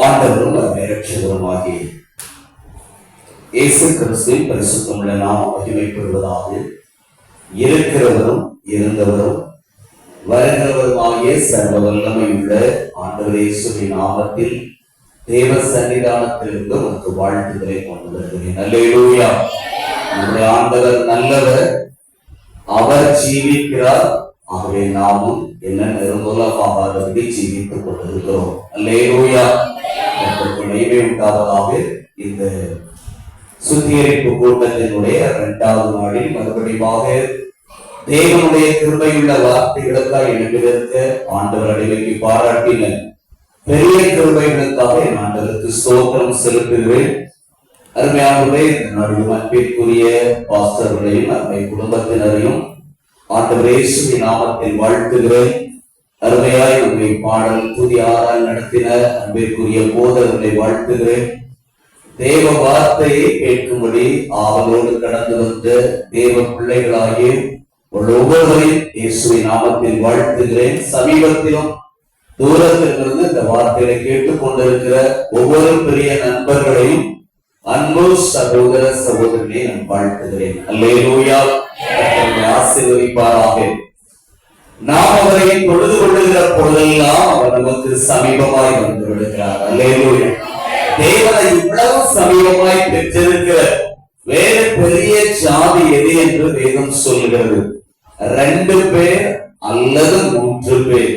ஆண்டவரும் இரட்சகருமாகிய இயேசு கிறிஸ்துவின் பரிசுத்தமுள்ள நாமம் மகிமைப்படுவதாக. இருக்கிறவரும் இருந்தவரும் வருகிறவருமாகிய சர்வ வல்லமையுள்ள ஆண்டவர் இயேசுவின் நாமத்தில் தேவ சன்னிதானத்திலிருந்து உங்களுக்கு வாழ்த்துக்களை கொண்டு வருகிறேன். அல்லேலூயா. நம்முடைய ஆண்டவர் நல்லவர், அவர் ஜீவிக்கிறார். ஆகவே நாமும் என்ன நிர்மூலமாகாதபடி ஜீவித்துக் கொண்டிருக்கிறோம். அல்லேலூயா. மகிமை உண்டாவதாக. இந்த சுத்திகரிப்பு கூட்டத்தினுடைய 2வது நாளில் மறுபடியும் தேவனுடைய கிருபையுள்ள வார்த்தைகளுக்காக எழுந்திருக்க ஆண்டவர் அடிமைக்கு பாராட்டின பெரிய கிருபைகளுக்காக என் ஆண்டவருக்கு ஸ்தோத்திரம் செலுத்துகிறேன். அருமையானவர்களே, இந்த நாளில் அன்பிற்குரிய பாஸ்டர்களையும் அருமை குடும்பத்தினரையும் ஆண்டவர் இயேசுவின் நாமத்தில் வாழ்த்துகிறேன். அருமையாய் நம்மை பாடல் துதி ஆரால் நடத்தின அன்பிற்குரிய போதர்களை வாழ்த்துகிறேன். தேவ வார்த்தையை கேட்கும்படி ஆவலோடு கடந்து வந்த தேவ பிள்ளைகளாகிய ஒவ்வொருவரையும் இயேசுவின் நாமத்தில் வாழ்த்துகிறேன். சமீபத்திலும் தூரத்திலிருந்து இந்த வார்த்தையை கேட்டுக் கொண்டிருக்கிற ஒவ்வொரு பெரிய நண்பர்களையும் அன்பு சகோதர சகோதரனை நான் வாழ்த்துகிறேன். அல்லேலூயா. ஆசீர்வதிப்பாராக. நாம் அவரை தொழுது கொள்ளுகிற பொழுதெல்லாம் அவர் நமக்கு சமீபமாய் வந்து விடுகிறார். அல்லேலூயா. தேவனை இவ்வளவு சமீபமாய் பெற்றிருக்கிற வேறு பெரிய ஜாதி எது என்று வேதம் சொல்கிறது? 2 பேர் அல்லது 3 பேர்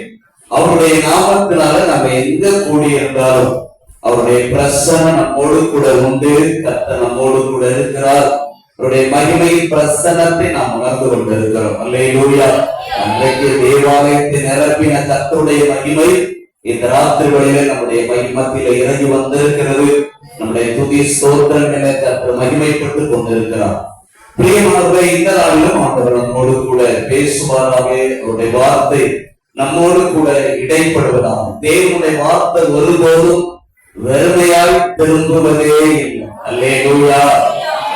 அவருடைய நாமத்தினால நம்ம எங்க கூடியிருந்தாலும் அவருடைய பிரசன்னம் நம்மோடு கூட உண்டு. கர்த்தர் நம்மோடு கூட இருக்கிறார். அவருடைய மகிமை பிரசன்னத்தை நாம் உணர்ந்து கொண்டிருக்கிறோம். அல்லேலூயா. அன்றைக்கு தேவாலயத்தை நிரப்பின கர்த்தருடைய மகிமை இந்த ராத்திரி வேளையிலே நம்முடைய மகிமத்திலே இறங்கி வந்திருக்கிறது. நம்முடைய துதி ஸ்தோத்திரங்களை கர்த்தர் மகிமைப்பட்டுக் கொண்டிருக்கிறார். பிரியமானவர்களே, இந்த நாளிலும் ஆண்டவர் நம்மோடு கூட பேசுவாராக. அவருடைய வார்த்தை நம்மோடு கூட இடைப்படுவதாக. தேவனுடைய வார்த்தை ஒருபோதும் வெறுமையாய் திரும்புவதே இல்லை. அல்லேலூயா.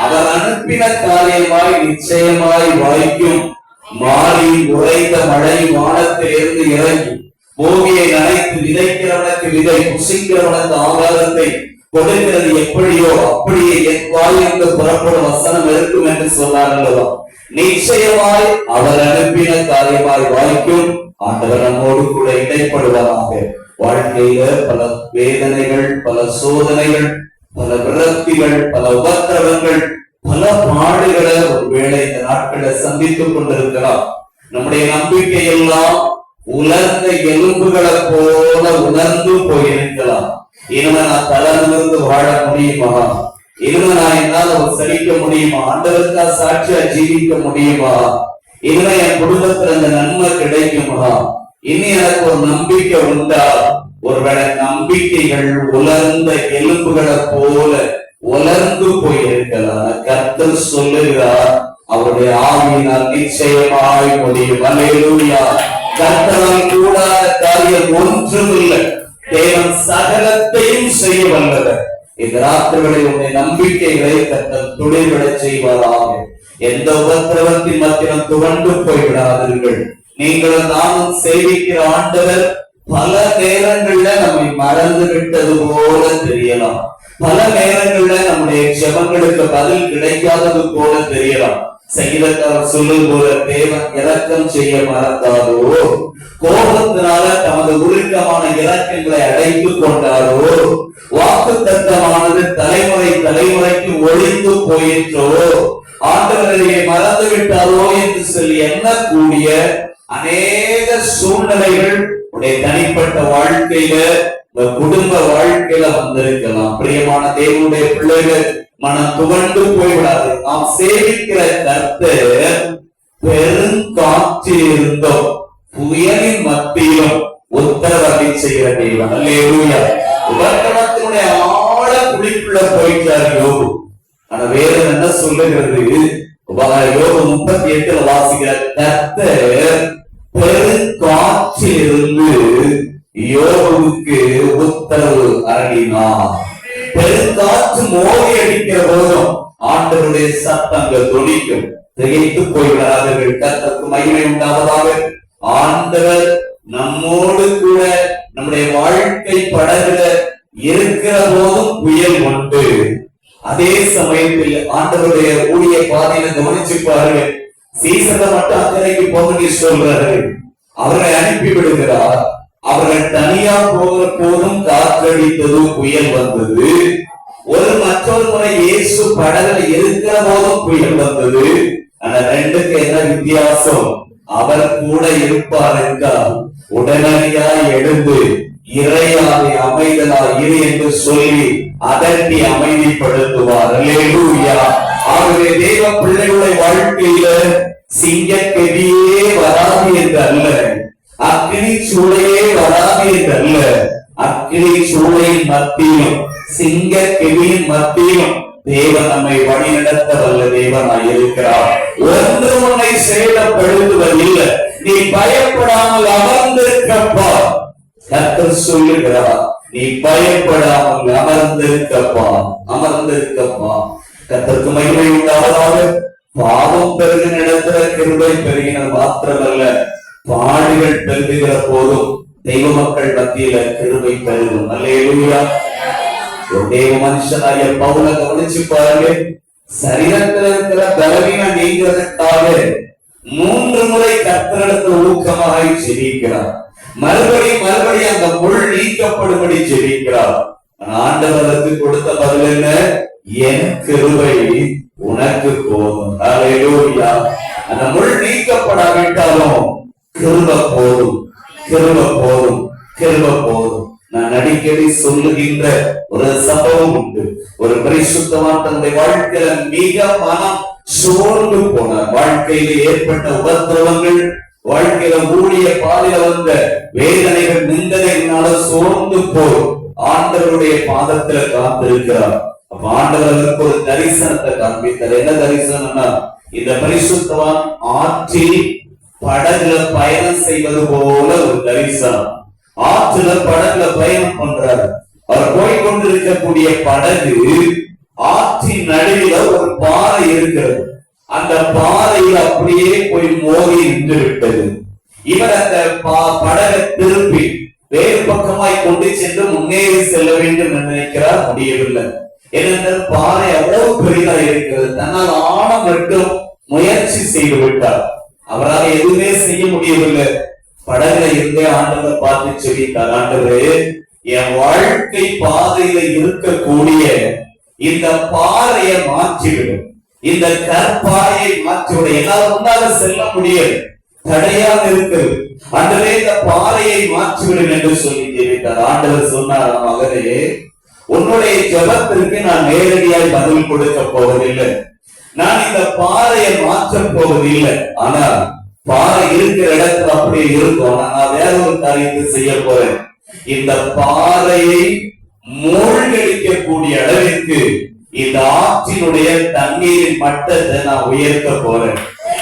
அவர் அனுப்பின காரியமாய் நிச்சயமாய் வாய்க்கும். மாறி உறைந்த மழை வானத்திலிருந்து இறங்கி பூமியை நனைத்து விதைக்கிறவனுக்கு விதை, புசிக்கிறவனுக்கு ஆகாரத்தை கொடுக்கிறது எப்படியோ அப்படியே என் வாயிலிருந்து புறப்படும் வசனம் இருக்கும் என்று சொன்னார் அல்லவா? நிச்சயமாய் அவர் அனுப்பின காரியமாய் வாய்க்கும். ஆண்டவர் நம்மோடு கூட இடைப்படுவதாக. வாழ்க்கையில பல வேதனைகள், பல சோதனைகள், பல விரக்திகள், பல உபத்திரவங்கள், பல பாடுகளை ஒருவேளை இந்த நாட்களை சந்தித்துக் கொண்டிருக்கலாம். நம்முடைய நம்பிக்கை எல்லாம் உலர்ந்த எலும்புகளை போல உணர்ந்து போயிருக்கலாம். இனிமே நான் தளர்ந்து வாழ முடியுமா? இனிமே நான் என்னால் சலிக்க முடியுமா? ஆண்டவருக்கா சாட்சியா ஜீவிக்க முடியுமா? இனிமே என் குடும்பத்துல அந்த நன்மை கிடைக்குமா? இனி எனக்கு ஒரு நம்பிக்கை உண்டா? ஒருவேளை நம்பிக்கைகள் உலர்ந்த எலும்புகளை போல உலர்ந்து போயிருக்கலாம். கர்த்தர் சொல்லுகிறார், அவருடைய ஆவியினால் நிச்சயமாய் முடியும். அல்லேலூயா. கர்த்தரால் கூடாத காரியம் ஒன்றும் இல்லை. தேவன் சகலத்தையும் செய்ய வல்லவர். இந்த ராத்திரிகளில் உன்னுடைய நம்பிக்கைகளை கர்த்தர் துளிர்விட செய்வாராக. எந்த உபத்திரவத்தின் மத்தியிலும் துவண்டு போய்விடாதீர்கள். நீங்களும் நானும் சேவிக்கிற ஆண்டவர் பல நேரங்கள்ல நம்மை மறந்து விட்டது போல தெரியலாம். பல நேரங்கள்ல நம்முடைய ஜெபங்களுக்கு பதில் கிடைக்காதது போல தெரியலாம். சங்கீதக்காரர் சொல்லும் போல, தேவன் இரக்கம் செய்ய மறந்தாரோ, கோபத்தினால தமது உருக்கமான இரக்கங்களை அடைத்துக் கொண்டாரோ, வாக்கு தத்தமானது தலைமுறை தலைமுறைக்கு ஒழிந்து போயிற்றோ, ஆண்டவரையே மறந்து விட்டாரோ என்று சொல்லி எண்ணக்கூடிய அநேக சூழ்நிலைகள் உடைய தனிப்பட்ட வாழ்க்கையில, குடும்ப வாழ்க்கையில வந்திருக்கலாம். பிரியமான தேவனுடைய பிள்ளைகள், மனம் துவண்டு போய்விடாது. நாம் சேவிக்கிற கர்த்தர் பெருங்காற்றில் இருந்தோம், புயலின் மத்தியிலும் உத்தரவாதி செய்கிற தெய்வம். அல்லேலூயா. உபத்திரவத்தினுடைய ஆழ குழிக்குள்ள போயிட்டார் யோபு. ஆனா வேதம் என்ன சொல்லுகிறது? யோபு 38 வாசிக்கிற கர்த்தர் பெருங்காற்றிலிருந்து யோபுவுக்கு உத்தரவு அருளினார். பெருங்காற்று மோதி அடிக்கிற போதும் ஆண்டவருடைய சத்தங்கள் தொனிக்கும். திகைத்து போய்விடாதீர்கள். கர்த்தருக்கு மகிமை உண்டாவதாக. ஆண்டவர் நம்மோடு கூட நம்முடைய வாழ்க்கை படகுல இருக்கிற போதும் புயல் உண்டு. அதே சமயத்தில் ஆண்டவருடைய ஊழிய பாதையில கவனிச்சு பாருங்க, சீசனை மட்டும் அக்கறைக்கு போக சொல்றாரு, அவர்களை அனுப்பி விடுகிறார். அவர்கள் தனியா போகிற போதும் காற்றடித்ததும் புயல் வந்தது. மற்றொரு முறை இயேசு படகுல இருக்கிற போதும் புயல் வந்தது. ஆனா ரெண்டுக்கு என்ன வித்தியாசம்? அவர் கூட இருப்பார் என்றால் உடனடியாய் எழுந்து இறையாவை அமைதலா இரு என்று சொல்லி அதட்டி அமைதிப்படுத்துவார். அல்லேலூயா. ஆகவே தேவ பிள்ளைகளுடைய வாழ்க்கையில சிங்கக்கெதியே வராது என்று அல்ல, அக்னி சூளையே வராது என்று அல்ல, அக்னி சூளையின் மத்தியிலும் சிங்கக்கெதியின் மத்தியிலும் தேவன் நம்மை வழிநடத்த வல்ல தேவனாய் இருக்கிறார். ஒன்று உன்னை சேதப்படுத்துவதில்லை, நீ பயப்படாமல் அமர்ந்திருக்கப்பா. கர்த்தர் சொல்லுகிறார், நீ பயப்படாமல் அமர்ந்திருக்கப்பா, அமர்ந்திருக்கப்பா. கர்த்தருக்கு மகிமை உண்டாவதாக. பாவம் பெருகின இடத்துல கிருபை பெருகினர் மாத்திரமல்ல, பாடுகள் பெருகுகிற போதும் தெய்வ மக்கள் மத்தியில கிருபை பெருகும். அல்லேலூயா. தேவ மனுஷனாய பவுல கவனிச்சு பாருங்க, சரீரத்தில் இருக்கிற பலவீனம் நீங்கிறதுக்காக 3 முறை கர்த்தரிடத்தில் ஊக்கமாக ஜெபிக்கிறார். மறுபடியும் அந்த முள் நீக்கப்படும்படி ஜெபிக்கிறார். ஆண்டவருக்கு கொடுத்த பதில் என்ன? என் கிருபை உனக்கு போதும். அல்லேலூயா. அந்த முள் நீக்கப்படாவிட்டாலும் கிருபை போதும், கிருபை போதும், கிருபை போதும். நான் அடிக்கடி சொல்லுகின்ற ஒரு சம்பவம் உண்டு. ஒரு பரிசுத்தவான் தன்னுடைய வாழ்க்கையில மிக மனம் சோர்ந்து போனார். வாழ்க்கையில ஏற்பட்ட உபத்திரவங்கள், வாழ்க்கையில ஊழிய பாதையில வந்த வேதனைகள், நிந்தனைகளால சோர்ந்து போய் ஆண்டவருடைய பாதத்துல காத்திருக்கிறார். அப்ப ஆண்டவருக்கு ஒரு தரிசனத்தை காண்பித்தார். என்ன தரிசனம்னா, இந்த பரிசுத்தவான் ஆற்றில் படகுல பயணம் செய்வது போல ஒரு தரிசனம். ஆற்றுல படகுல பயணம் பண்றாரு. அவர் போய்கொண்டிருக்கக்கூடிய படகு ஆற்றின் நடுவில் ஒரு பாறை இருக்கிறது. அந்த பாறையில் அப்படியே போய் மோதி நின்று விட்டது. இவர் அந்த படகை திருப்பி வேறு பக்கமாய் கொண்டு சென்று முன்னேறி செல்ல வேண்டும் என்று நினைக்கிறார். முடியவில்லை. ஏனென்றால் பாறை அவ்வளவு பெரிதாக இருக்கிறது. தன்னால் ஆழ மட்டும் முயற்சி செய்து விட்டார். அவரால் எதுவுமே செய்ய முடியவில்லை. படகுல இருந்தே ஆண்டவர் பார்த்து சொல்லிட்டார், ஆண்டவரே, என் வாழ்க்கை பாதையில இருக்கக்கூடிய இந்த பாறையை மாற்றிவிடும், இந்த கற்பாறையை மாற்றிவிடும். என்னால் முன்னால செல்ல முடியாது, தடையாக இருக்கிறது. ஆண்டவரே, இந்த பாறையை மாற்றிவிடும் என்று சொல்லி ஜெபித்தார். ஆண்டவர் சொன்னார், மகனே, உன்னுடைய ஜெபத்திற்கு நான் நேரடியாய் பதில் கொடுக்க போவதில்லை, நான் இந்த பாறையை மாற்ற போவதில்லை. ஆனால் பாறை இருக்கிற இடத்துல அப்படியே இருக்கும். நான் வேற ஒரு காரியத்தை செய்ய போறேன். இந்த பாறையை மூழ்கடிக்கக்கூடிய அளவிற்கு இந்த ஆற்றினுடைய தண்ணீரின் மட்டத்தை நான் உயர்த்த போறேன்.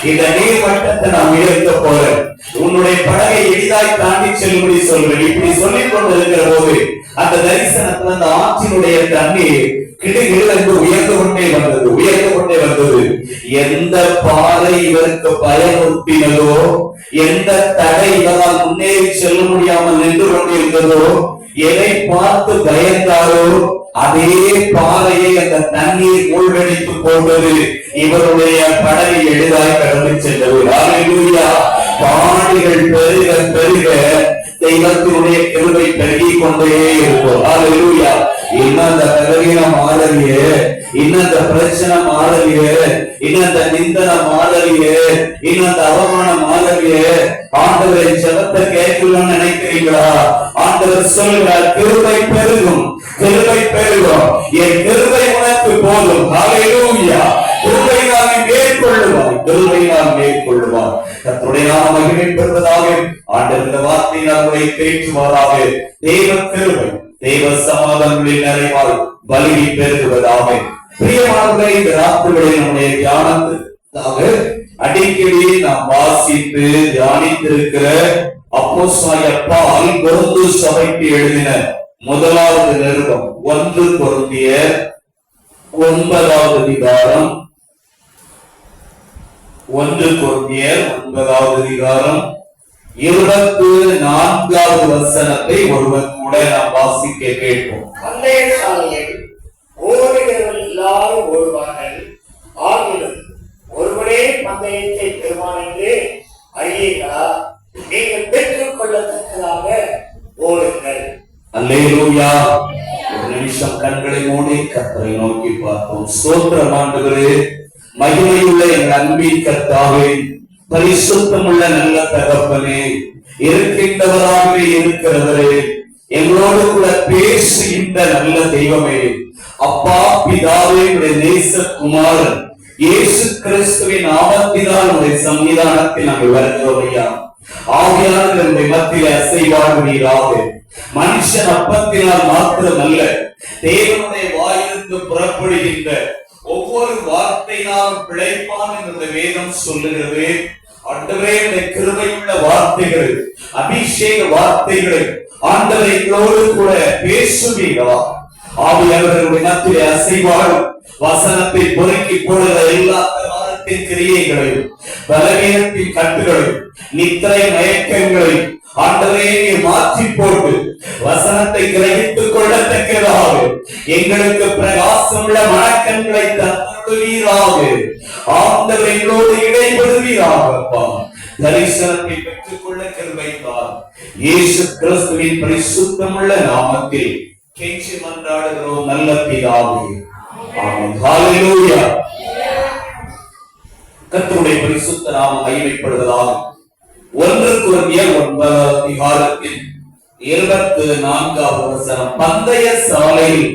இந்த நீர் மட்டத்தை நான் உயர்த்த போறேன். உன்னுடைய படகை எளிதாய் தாண்டி செல்லும்படி சொல்றேன். இப்படி சொல்லிக் கொண்டிருக்கிற போது அந்த தரிசனத்துல அந்த ஆற்றினுடைய தண்ணீர் கிடுகிடு உயர்ந்து கொண்டே வந்தது, உயர்ந்து கொண்டே வந்தது. எந்த பாறை இவருக்கு பயமுறுத்தினதோ, எந்த தடை இவரால் முன்னேறி செல்ல முடியாமல் நின்று கொண்டிருந்ததோ, எதை பார்த்து பயந்தாரோ அதே பாறையை அந்த தண்ணீர் மூழ்கடித்து போன்றது. இவருடைய படகை எளிதாய் கடந்து சென்றது. அல்லேலூயா. பாடுகள் பெருக பெருக தெய்வத்தினுடைய கிருபை பெருகி கொண்டே இருக்கும். அல்லேலூயா. இன்னும் அந்த பலவீனம் மாறலையே, இன்னும் அந்த பிரச்சனை மாறலையே, இன்னும் அந்த நிந்தனை மாறலையே, இன்னும் அந்த அவமானம் மாறலையே, ஆண்டவரை ஜெபத்தை கேட்கணும்னு நினைக்கிறீங்களா? ஆண்டவர் சொல்கிறார், கிருபை பெருகும், கிருபை பெருகும், என் கிருபை உனக்கு போதும். அல்லேலூயா. கிருபை நாம் மேற்கொள்ளுவார், கிருபை நாம் மேற்கொள்ளுவார். கர்த்தருடைய நாமம் மகிமை பெறுவதாக. ஆண்டவர் இந்த வார்த்தையினால் உங்களை பேசுவாராக. தேவ கிருபை, தேவ சமாதானங்களின் நிறைவால் பலி பெருகுவதாக. பிரியமானவர்களே, இந்த ராத்திரிகளில் நம்முடைய தியானத்துக்காக அடிக்கடி நாம் வாசித்து தியானித்திருக்கிற அப்போஸ்தலனாகிய பவுல் கொரிந்து சபைக்கு எழுதின முதலாவது நிருபம் 1 கொரிந்தியர் 9வது அதிகாரம், 1 கொரிந்தியர் 9வது அதிகாரம் 24வது வசனத்தை ஒருவர் கூட நாம் வாசிக்க கேட்போம். பந்தய சாலையில் ஓடுகிறவர்கள் எல்லாரும் ஓடுவார்கள், ஆகிலும் ஒருவரே பந்தயத்தை பெறுவான் என்று அறியீர்களா? நீங்கள் பெற்றுக் கொள்ளத்தக்கதாக ஓடுங்கள். அல்லேலூயா. ஒரு நிமிஷம் கண்களை மூடி கர்த்தரை நோக்கி பார்ப்போம். ஸ்தோத்திரம் ஆண்டவரே, மகிமையுள்ள எங்கள் அன்பின் கர்த்தாவே, பரிசுத்தமுள்ள நல்ல தகப்பனே, இருக்கின்றவராகவே இருக்கிறவரே, எங்களோடு கூட பேசுகின்ற நல்ல தெய்வமே, அப்பா பிதாவே, நேசகுமாரன் இயேசு கிறிஸ்துவின் நாமத்தினால் உடைய சன்னிதானத்தில் நாங்கள் வருகிறோம் ஐயா. ஆவியானவர் நம்முடைய மத்தியிலே அசைவாடுவீராக. மனுஷன் அப்பத்தினால் மாத்திரமல்ல, தேவனுடைய வாயிலிருந்து புறப்படுகின்ற ஒவ்வொரு வார்த்தையினாலும் பிழைப்பான் என்று வேதம் சொல்லுகிறது. ஆண்டவரே, இந்த கிருபையுள்ள வார்த்தைகள், அபிஷேக வார்த்தைகளை ஆண்டவரை எங்களோடு கூட பேசுவீரா. ஆவியானவர்களுடைய மத்தியிலே அசைவாடும் வசனத்தை பொறுக்கி போடுகிற எல்லா வாரத்தின் கிரியைகளையும், பலவீனத்தின் கட்டுகளையும், நித்திரை மயக்கங்களையும் ஆண்டவரே மாற்றி போட்டு வசனத்தை கிரகித்துக் கொள்ளத்தக்கதாக எங்களுக்கு பிரகாசமுள்ள மனக்கண்களை தருவீராக. ஆண்டவர் எங்களோடு இடைபடுவீராக. தரிசனத்தை பெற்றுக் கொள்ள கிருபைத்தார். இயேசு கிறிஸ்துவின் பரிசுத்தமுள்ள நாமத்தில் கெஞ்சி மன்றாடுகிறோம் நல்ல பிதாவே. ஆமென். ஹல்லேலூயா. கர்த்தருடைய பரிசுத்த நாமம் மகிமைப்படுவதாக. 1 கொரிந்தியர் 9வது அதிகாரத்தில் 24வது வசனம், பந்தய சாலையில்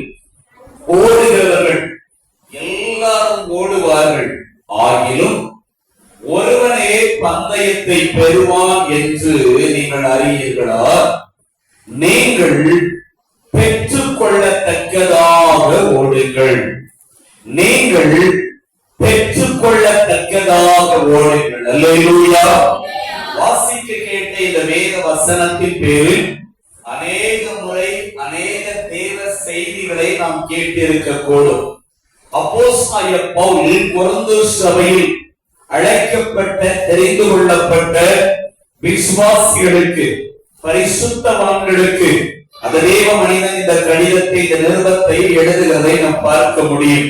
ஓடுகிறவர்கள் எல்லாரும் ஓடுவார்கள், ஆகிலும் ஒருவனே பந்தயத்தை பெறுவான் என்று நீங்கள் அறியீர்களா? நீங்கள் பெற்றுக் கொள்ளத்தக்கதாக ஓடுங்கள். நீங்கள் பெற்றுக் கொள்ளத்தக்கதாக ஓடுங்கள். அல்லேலூயா. வாசிக்க கேட்ட இந்த வேத வசனத்தின் பேரில் அநேக முறை அநேக தேவ செய்திகளை நாம் கேட்டிருக்க கூடும். அப்போஸ்தலனாகிய பவுல் கொரிந்து சபையில் அழைக்கப்பட்ட தெரிந்து கொள்ளப்பட்ட விசுவாசிகளுக்கு, பரிசுத்தவான்களுக்கு அந்த தேவ மனிதன் இந்த கடிதத்தை, இந்த நிருபத்தை எழுதுகிறதை நாம் பார்க்க முடியும்.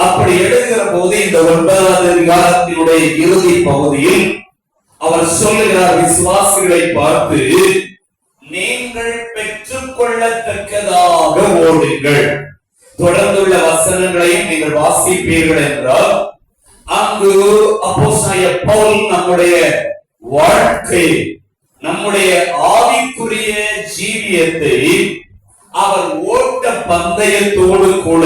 அப்படி எழுதுகிற போது இந்த 9வது அதிகாரத்தினுடைய இறுதி பகுதியில் அவர் சொல்லுகிறார், விசுவாசிகளை பார்த்து நீங்கள் பெற்றுக் கொள்ளத்தக்கதாக ஓடுங்கள். தொடர்ந்துள்ள வசனங்களையும் நீங்கள் வாசிப்பீர்கள் என்றால், அங்கு அப்போஸ்தலனாகிய பவுல் நம்முடைய வாழ்க்கை, நம்முடைய ஆவிக்குரிய ஜீவியத்தை அவர் ஓட்ட பந்தயத்தோடு கூட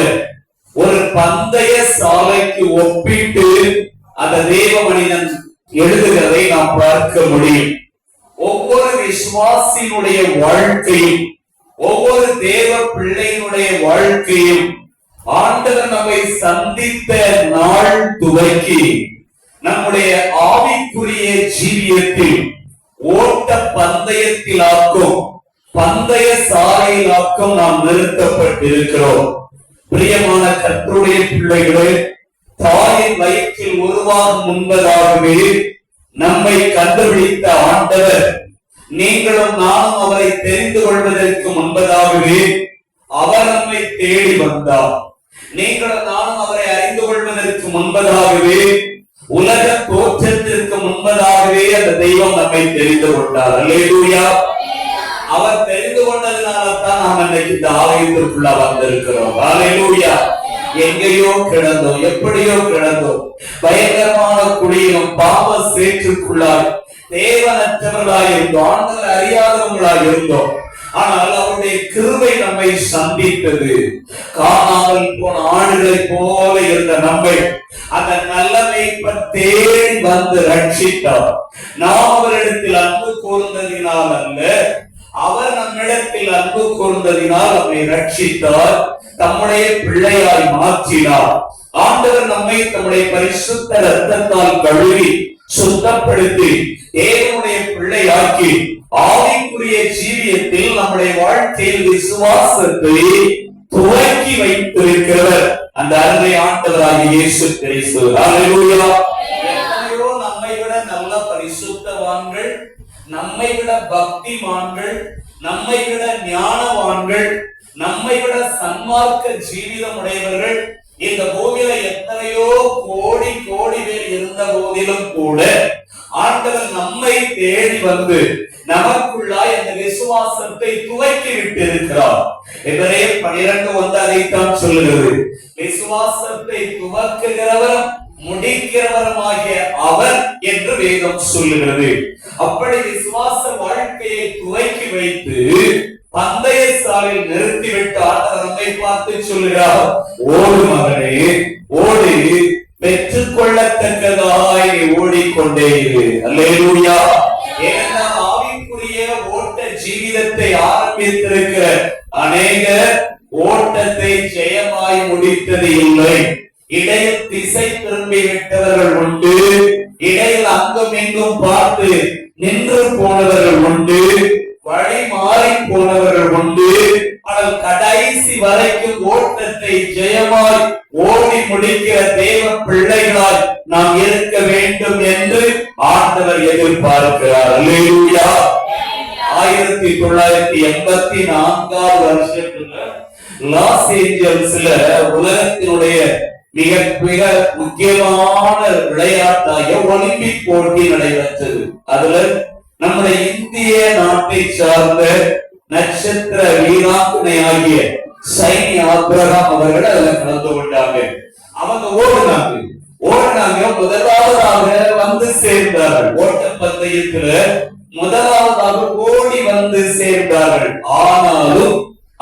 ஒரு பந்தய சாலைக்கு ஒப்பிட்டு அந்த தேவ மனிதன் எழுதுகிறதை நாம் பார்க்க முடியும். ஒவ்வொரு விசுவாசியினுடைய வாழ்க்கையும், ஒவ்வொரு தேவ பிள்ளையினுடைய வாழ்க்கையும் ஆண்டவர் நம்மை சந்தித்த நாள் துவக்கி நம்முடைய ஆவிக்குரிய ஜீவியத்தில் ஓட்ட பந்தயத்திலாக்கும், பந்தய சாலையிலாக்கும் நாம் நிறுத்தப்பட்டிருக்கிறோம். பிரியமான கர்த்தருடைய பிள்ளைகளே, தாயின் வயிற்றில் உருவாகும் முன்பதாகவே நம்மை கண்டுபிடித்த ஆண்டவர், நீங்களும் நானும் அவரை தெரிந்து கொள்வதற்கு முன்பதாகவே அவர் நம்மை தேடி வந்தார். நீங்களும் நானும் அவரை அறிந்து கொள்வதற்கு முன்பதாகவே, உலக தோற்றத்திற்கு முன்பதாகவே அந்த தெய்வம் நம்மை தெரிந்து கொண்டார். அல்லேலூயா. அவர் தெரிந்து கொண்டதுனால்தான் நாம் இன்னைக்கு இந்த ஆலயத்திற்குள்ள வந்திருக்கிறோம். அல்லேலூயா. எங்கேயோ கிடந்தோம், எப்படியோ கிடந்தோம், பயங்கரமான குடியிலும் பாவ சேற்றுக்குள்ளாய் தேவனற்றவர்களாய் இருந்தோம், ஆண்டவரை அறியாதவர்களாய் இருந்தோம். ஆனால் அவருடைய கிருபை நம்மை சந்தித்தது. காணாமல் போன ஆடுகளை போல இருந்த நம்மை அந்த நல்லமை தேடி வந்து ரட்சித்தார். நாம் அவரிடத்தில் அன்பு கூர்ந்ததினால் அல்ல, அவர் நம்மிடத்தில் அன்பு கூர்ந்ததினால் நம்மை ரட்சித்தார், தம்முடைய பிள்ளையாய் மாற்றினார். ஆண்டவர் நம்மை தம்முடைய பரிசுத்த இரத்தத்தால் கழுவி சுத்தப்படுத்தி தேவனுடைய பிள்ளையாக்கி ஆவிக்குரிய ஜீவியத்தில் நம்முடைய வாழ்க்கையில் விசுவாசத்தை துவக்கி வைத்திருக்கிறவர் அந்த அருமை ஆண்டவராகிய இயேசு கிறிஸ்து. அல்லேலூயா. எத்தனையோ நம்மை விட நல்ல பரிசுத்தவான்கள், நம்மை விட பக்திமான்கள், நம்மை விட ஞானவான்கள், நம்மை விட சன்மார்க்க ஜீவிதம் உடையவர்கள் இந்த பூமியில எத்தனையோ கோடி கோடி பேர் இருந்த போதிலும் கூட ஆண்டவர் நம்மை தேடி வந்து நமக்குள்ளாய் அந்த விசுவாசத்தை துவக்கி விட்டு இருக்கிறார். எபிரேயர் 12 அதைத்தான் சொல்லுகிறது. விசுவாசத்தை துவக்குகிறவர் முடிக்கிறவருமாகிய அவர் என்று வேதம் சொல்லுகிறது. அப்படி விசுவாச வாழ்க்கையை துவக்கி வைத்து பந்தய சாலையில் நிறுத்திவிட்டு ஆண்டவர் நம்மை பார்த்து சொல்லுகிறார், ஓடு மகனே ஓடு, பெற்றுக் கொள்ளத்தக்கதாய் ஓடிக்கொண்டே இரு. அல்லேலூயா. ஏன்னா ஆவிக்குரிய ஓட்ட ஜீவிதத்தை ஆரம்பித்திருக்கிற அநேகர் ஓட்டத்தை ஜெயமாய் முடித்தது இல்லை. இடையில் திசை திரும்பி விட்டவர்கள் உண்டு, இடையில் அங்கும் இங்கும் பார்த்து நின்று போனவர்கள் உண்டு, வழி மாறி போனவர்கள் உண்டு. ஆனால் கடைசி வரைக்கும் ஓட்டத்தை ஜெயமாய் ஓடி முடிக்கிற தேவ பிள்ளைகளாய் நாம் இருக்க வேண்டும் என்று ஆண்டவர் எதிர்பார்க்கிறார். அல்லேலூயா. 1984 வருஷத்துல லாஸ் ஏஞ்சல்ஸ்ல உலகத்தினுடைய மிக மிக முக்கியமான விளையாட்டாக ஒலிம்பிக் போட்டி நடைபெற்றது. அதுல நம்முடைய இந்திய நாட்டை சார்ந்த நட்சத்திர வீராங்கனை ஆகிய சைனி ஆபிரகாம் அவர்கள் அதுல கலந்து கொண்டாங்க. அவங்க ஓடினாங்க முதலாவதாக வந்து சேர்ந்தார்கள். ஓட்டப்பந்தயத்துல முதலாவதாக ஓடி வந்து சேர்ந்தார்கள். ஆனாலும்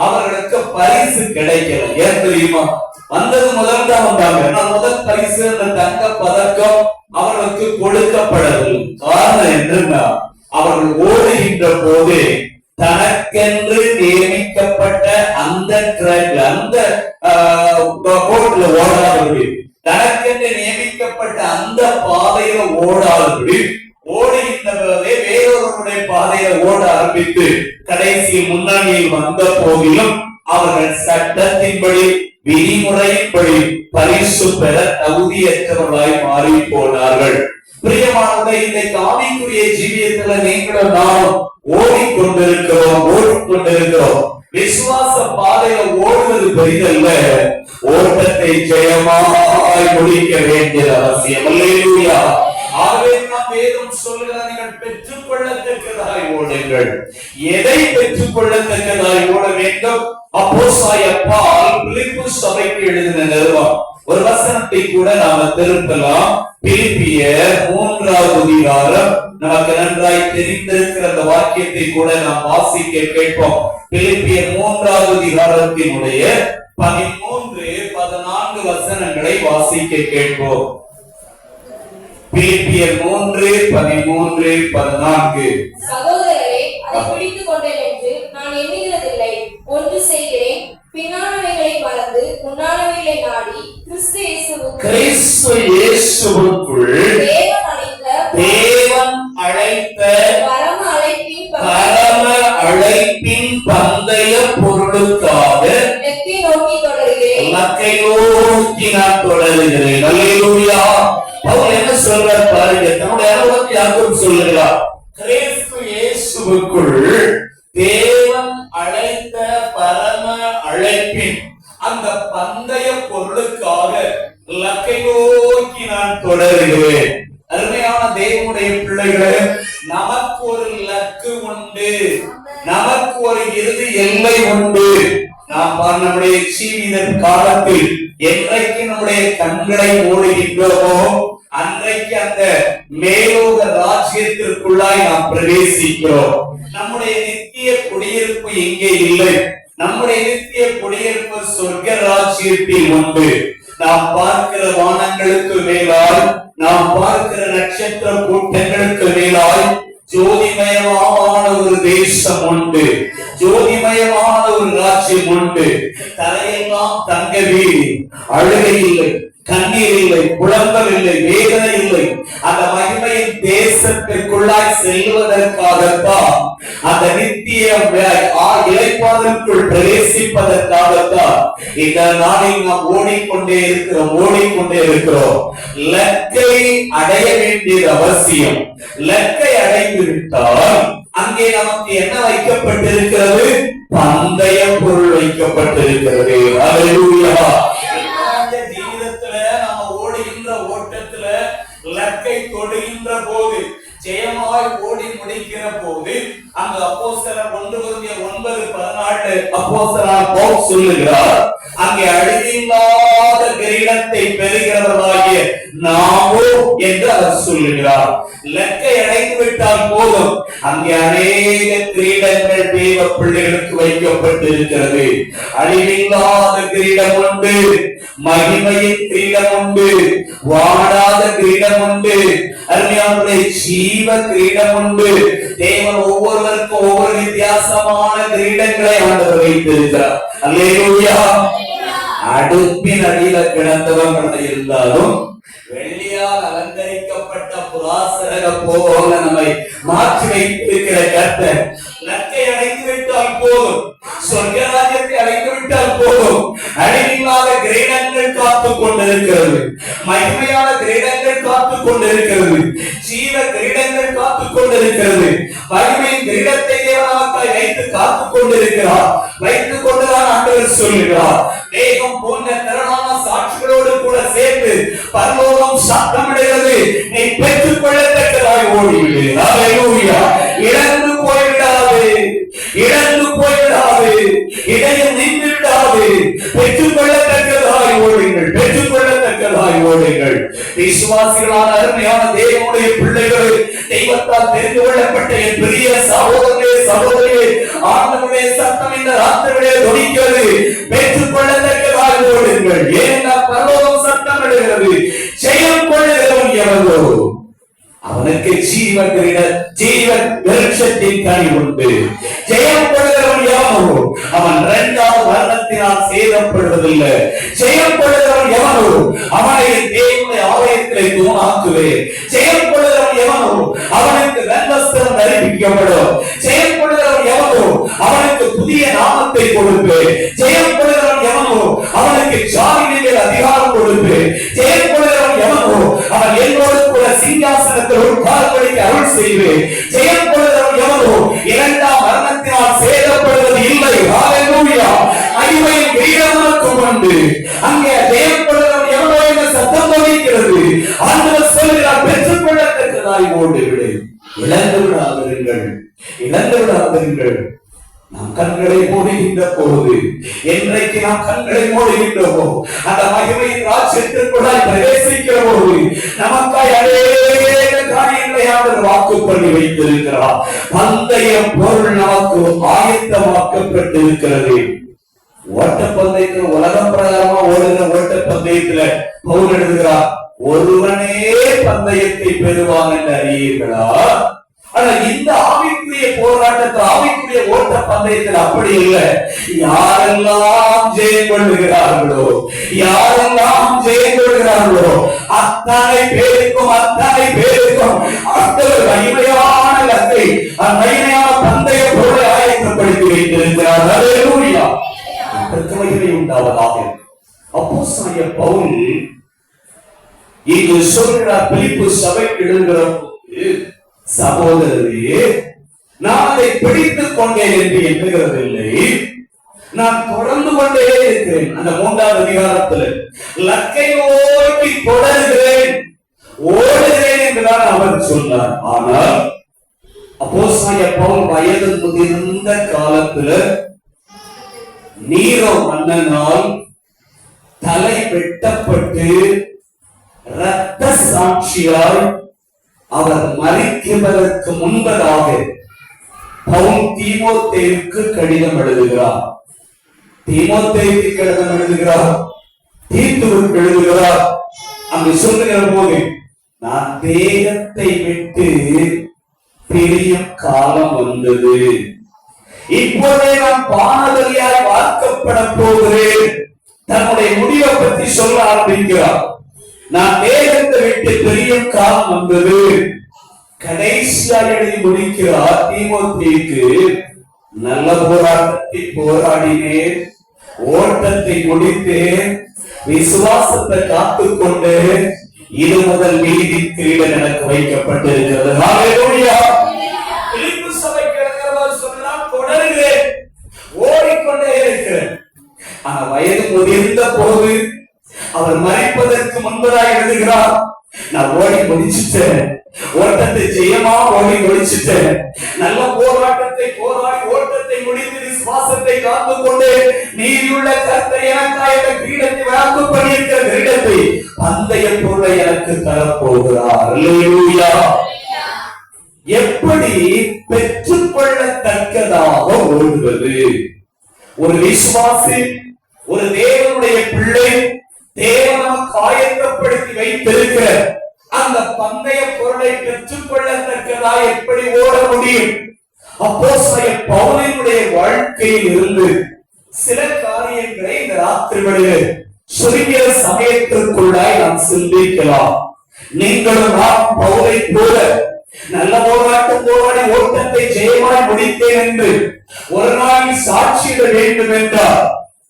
அவர்களுக்கு பரிசு கிடைக்கல. ஏன் தெரியுமா? வந்தது முதல் தான் வந்தாங்க. முதல் பரிசு அந்த தங்க பதக்கம் அவர்களுக்கு கொடுக்கப்படவில்லை. காரணம் என்னன்னா, அவர்கள் ஓடுகின்ற போது தனக்கென்று நியமிக்கப்பட்ட அந்த ட்ராக்ல அந்த கோட்ல ஓடாதபடி, தனக்கென்று நியமிக்கப்பட்ட அந்த பாதையில ஓடாதபடி ஓடுகின்ற போதே வேறொருவருடைய பாதையில ஓட ஆரம்பித்து கடைசி முன்னணியில் வந்த போதிலும் அவர்கள் சட்டத்தின்படி விதிமுறையின்படி பரிசு பெற தகுதியற்றவர்களாய் மாறி போனார்கள். பிரியமானவர்களே, இன்றைக்கு ஆவிக்குரிய ஜீவியத்துல நீங்களும் நானும் ஓடிக்கொண்டிருக்கிறோம். விசுவாச பாதையில ஓடுவது பெரிதல்ல, ஓட்டத்தை ஜெயமாய் முடிக்க வேண்டிய அவசியம். அல்லேலூயா. ஆகவே நாம் வேதம் சொல்லுகிறார், நீங்கள் பெற்றுக் கொள்ளத்தக்கதாய் ஓடுங்கள். எதை பெற்றுக் கொள்ளத்தக்கதாய் ஓட வேண்டும்? அப்போஸ்தலனாகிய பவுல் பிலிப்பு சபைக்கு எழுதின நிருபம் ஒரு வசனத்தை கூட நாம திருப்பலாம். பிலிப்பியர் 3வது அதிகாரம், நமக்கு நன்றாய் தெரிந்திருக்கிற அந்த வாக்கியத்தை கூட நாம் வாசிக்க கேட்போம். பிலிப்பியர் 3வது அதிகாரத்தினுடைய 13-14 வசனங்களை வாசிக்க கேட்போம். பிலிப்பியர் 3:13-14. சகோதரரே, அதை பிடித்துக் கொண்டேன் என்று நான் எண்ணுகிறதில்லை. ஒன்று செய்கிறேன், பின்னானவைகளை மறந்து முன்னானவைகளை நாடி கிறிஸ்து இயேசுவுக்குள் தேவன் அழைத்த பரம அழைப்பின் பந்தய பொருளுக்காக இலக்கை நோக்கி நான் தொடருகிறேன். அல்லேலூயா. பவுல் என்ன சொல்றார் பாருங்க, தன்னுடைய அனுபவத்தை யாருக்கும் சொல்லுகிறார். கிறிஸ்து இயேசுவுக்குள் தேவன் அழைத்த பரம அழைப்பின் அந்த பந்தய பொருளுக்காக இலக்கை நோக்கி நான் தொடருகிறேன். அருமையான தேவனுடைய பிள்ளைகளே, நமக்கு ஒரு இலக்கு உண்டு, நமக்கு ஒரு இறுதி எல்லை உண்டு. நாம் நம்முடைய ஜீவித காலத்தில் என்றைக்கு நம்முடைய கண்களை மூடுகின்றோமோ அன்றைக்கு அந்த மேலோக ராஜ்யத்திற்குள்ளாய் நாம் பிரவேசிக்கிறோம். நம்முடைய நித்திய குடியிருப்பு இங்கே இல்லை. நம்முடைய நித்திய குடியிருப்பு சொர்க்க ராஜ்யத்தில் உண்டு. நாம் பார்க்கிற வானங்களுக்கு மேலாய், நாம் பார்க்கிற நட்சத்திர கூட்டங்களுக்கு மேலாய் ஜோதிமயமான ஒரு தேசம் உண்டு, ஜோதிமயமான ஒரு ராஜ்யம் உண்டு. தரையெல்லாம் தங்க வீடு, அழுகை இல்லை, கண்ணீர் இல்லை, புலம்பல் இல்லை, வேதனை இல்லை. அந்த மகிமையின் தேசத்திற்குள்ளாய் செல்வதற்காகத்தான் அந்த நித்திய இளைப்பாறுதலுக்குள் பிரவேசிப்பதற்காகத்தான் இந்த நாளில் நாம் ஓடிக்கொண்டே இருக்கிறோம். லக்கை அடைய வேண்டியது அவசியம். லக்கை அடைந்து விட்டால் அங்கே நமக்கு என்ன வைக்கப்பட்டிருக்கிறது? பந்தய பொருள் வைக்கப்பட்டிருக்கிறது. அல்லேலூயா. ஜீவிதத்துல நம்ம ஓடுகின்ற ஓட்டத்துல லக்கை தொடுகின்ற போது, ஜெயமாய் ஓடி முடிக்கிற போது, அங்க அப்போஸ்தலர் 1:9-14 அப்போஸ்தலர் பவுல் சொல்லுகிறார், அங்கே அழிவில்லாத கிரீடத்தை பெறுகிறவர்களாகிய நாமோ என்று அவர் சொல்லுகிறார். லக்கை அடைந்து விட்டால் போதும், அங்கே அநேக கிரீடங்கள் தேவ பிள்ளைகளுக்கு வைக்கப்பட்டிருக்கிறது. அழிவில்லாத கிரீடம் உண்டு, மகிமையின் கிரீடம் உண்டு, வாடாத கிரீடம் உண்டு, அருமையானவர்களே ஜீவ கிரீடம் உண்டு. தேவன் ஒவ்வொருவருக்கும் ஒவ்வொரு வித்தியாசமான கிரீடங்களை ஆண்டவர் வைத்திருக்கிறார். அல்லேலூயா. அடுப்பின் அடியில கிடந்தவர்கள் இருந்தாலும் வெள்ளியால் அலங்கரிக்கப்பட்ட புராசரக போல நம்மை மாற்றி வைத்திருக்கிற கர்த்தர் லக்கை அடைந்து விட்டால் போதும், சொர்க்கராஜ்யத்தை அடைந்து விட்டால் போதும், அழிவில்லாத கிரீடங்கள் காத்துக் கொண்டிருக்கிறது, மகிமையான கிரீடங்கள் காத்துக் கொண்டிருக்கிறது, ஜீவ கிரீடங்கள் காத்துக் கொண்டிருக்கிறது. மகிமையின் கிரீடத்தை தேவனாய் வைத்து காத்துக் கொண்டிருக்கிறார். வைத்துக் கொண்டுதான் ஆண்டவர் சொல்லுகிறார், தேகம் போன்ற திரளான சாட்சிகளோடு கூட சேர்ந்து பரலோகம் சத்தமிடுகிறது, நீ பெற்றுக் கொள்ளத்தக்கதாய் ஓடிவிடு. அல்லேலூயா. இழந்து போய்விடாது, இழந்து போய்விடாது, இடையில் நின்று விடாது. பெற்றுக் கொள்ளத்தக்கதாய் ஓடுங்கள், பெற்றுக் கொள்ளத்தக்கதாய் ஓடுங்கள். விசுவாசிகளான அருமையான தேவனுடைய பிள்ளைகள், தெய்வத்தால் தெரிந்து கொள்ளப்பட்ட என் பெரிய சகோதரே சகோதரியே, ஆண்டவருடைய சத்தம் இந்த ராத்திரியிலே தொனிக்கிறது. பெற்றுக் கொள்ளத்தக்கதாய் ஓடுங்கள். ஏன்னா பரலோகம் சத்தம் இடுகிறது. ஜெயம் கொள்ளுகிறவன் எவனோ அவனுக்கு ஜீவ விருட்சத்தின் கனி உண்டு. ஜெயம் கொள்ளுகிறவன் எவனோ அவன் 2வது மரணத்தினால் சேதப்படுவதில்லை. ஜெயம் கொள்ளுகிறவன் எவனோ அவனை தேவனுடைய ஆலயத்திலே தூணாக்குவேன். ஜெயம் கொள்ளுகிறவன் எவனோ அவனுக்கு நன்வஸ்திரம் தரிப்பிக்கப்படும். ஜெயம் கொள்ளுகிறவன் எவனோ அவனுக்கு புதிய நாமத்தை கொடுப்பேன். ஜெயம் கொள்ளுகிறவன் எவனோ அவனுக்கு ஜாதியின் அதிகாரம் கொடுப்பேன். ஜெயம் கொள்ளுகிறவன் எவனோ அவன் என்னோடு கூட சிங்காசனத்தில் உட்கார்ந்து அருள் செய்வேன். ஜெயம் கொள்ளுகிறவன் எவனோ 2ஆம் மரணத்தினால் சேதப்படுவது இல்லை. ஹல்லேலூயா. மகிமையின் கிரீடம் உண்டு. அங்கே ஜெயம் கொள்ளுகிறவன் எவனோ என்ற சத்தம் தொனிக்கிறது. ஆண்டவர் சொல்கிறார், பெற்றுக் கொள்ளத்தக்கதாய் ஓடிவிடு. இழந்து விடாதீர்கள், இழந்து விடாதீர்கள். நாம் கண்களை மூடுகின்ற போது, என்றைக்கு நாம் கண்களை மூடுகின்றோமோ அந்த மகிமையின் ராஜ்யத்திற்குள்ளாய் பிரவேசிக்கிற போது நமக்காய் அநேக காரியங்களை அவர் வாக்கு பண்ணி வைத்திருக்கிறார். பந்தய பொருள் நமக்கு ஆயத்தமாக்கப்பட்டிருக்கிறது. ஓட்டப்பந்தயத்தில் உலகம் பிரகாரமா ஓடுகிற ஓட்டப்பந்தயத்துல பவுல் எழுதுகிறார், ஒருவனே பந்தயத்தை பெறுவான் என்று அறியீர்களா? ஆனா இந்த ஆவிக்குரிய போராட்டத்தில், ஆவிக்குரிய ஓட்ட பந்தயத்தில் அப்படி இல்லை. யாரெல்லாம் ஜெயம் கொள்ளுகிறார்களோ, யாரெல்லாம் ஜெயம் கொள்கிறார்களோ அத்தனை பேருக்கும் ஆண்டவர் மகிமையான லக்கை, மகிமையான பந்தய பொருளை ஆயத்தப்படுத்தி வைத்திருக்கிறார். அல்லேலூயா. மகிமை உண்டாவதாக. அப்போஸ்தலனாகிய பவுல் இங்கு சொல்கிறார், பிலிப்பு சபைக்கு எழுதுகிற போது, சகோதரரே, நான் அதை பிடித்துக் கொண்டேன் என்று எண்ணுகிறதில்லை, நான் தொடர்ந்து கொண்டே இருக்கிறேன். அந்த 3வது அதிகாரத்தில் லக்கை நோக்கி தொடர்கிறேன், ஓடுகிறேன் என்றுதான் அவர் சொன்னார். ஆனால் அப்போஸ்தலனாகிய பவுல் வயது முதிர்ந்த காலத்துல நீரோ மன்னனால் தலை வெட்டப்பட்டு இரத்த சாட்சியால் அவர் மரிக்குவதற்கு முன்பதாக பவுல் தீமோத்தேயுக்கு கடிதம் எழுதுகிறார். தீமோத்தேயுக்கு கடிதம் எழுதுகிறார், தீத்துவுக்கு எழுதுகிறார். அங்கு சொல்லுகிற போது, நான் தேகத்தை விட்டு பிரியும் காலம் வந்தது, இப்போதே நான் பானபலியாய் வார்க்கப்பட போகிறேன். தன்னுடைய முடிவை பற்றி சொல்ல ஆரம்பிக்கிறார். நான் தேகத்தை விட்டு பிரியும் காலம் வந்தது, கடைசியா எழுதி முடிக்கிறார் தீமோத்தேயுக்கு. நல்ல போராட்டத்தை போராடினேன், ஓட்டத்தை முடித்தேன், விசுவாசத்தை காத்துக்கொண்டு இது முதல் நீதி கிரீடம் எனக்கு வைக்கப்பட்டிருக்கிறது. ஹல்லேலூயா. பிலிப்பு சபைக்கு எழுதுகிறவர் சொன்னார், தொடருகிறேன், ஓடிக்கொண்டே இருக்கிறேன். ஆனா வயது முதிர்ந்த போது அவர் மறைப்பதற்கு முன்பதாக எழுதுகிறார், நான் ஓடி முடிச்சுட்டேன், ஓட்டத்தை ஜெயமா ஓடி முடிச்சுட்டேன், நல்ல போராட்டத்தை போராடி ஓட்டத்தை முடித்து விசுவாசத்தை காத்து கொண்டு நீதியுள்ள கர்த்தர் எனக்காக இந்த கிரீடத்தை வாக்கு பண்ணியிருக்கிற கிரீடத்தை பந்தய பொருளை எனக்கு தரப்போகிறார். அல்லேலூயா. எப்படி பெற்றுக்கொள்ளத்தக்கதாக ஓடுவது? ஒரு விசுவாசி, ஒரு தேவனுடைய பிள்ளை, தேவன் காயப்படுத்தி வைத்திருக்கிற அந்த பந்தய பொருளை பெற்றுக்கொள்ளத்தக்கதா எப்படி ஓட முடியும்? அப்போஸ்தலர் பவுலினுடைய வாழ்க்கையில் இருந்து சில காரியங்களை இந்த ராத்திரிகளில் சுருங்கிய சமயத்திற்குள்ளாய் நாம் சிந்திக்கலாம். நீங்களும் நான் பவுலை போல நல்ல போராட்டம் போராடி ஓட்டத்தை ஜெயமாய் முடித்தேன் என்று ஒரு நாளில் சாட்சியிட வேண்டும் என்றார்.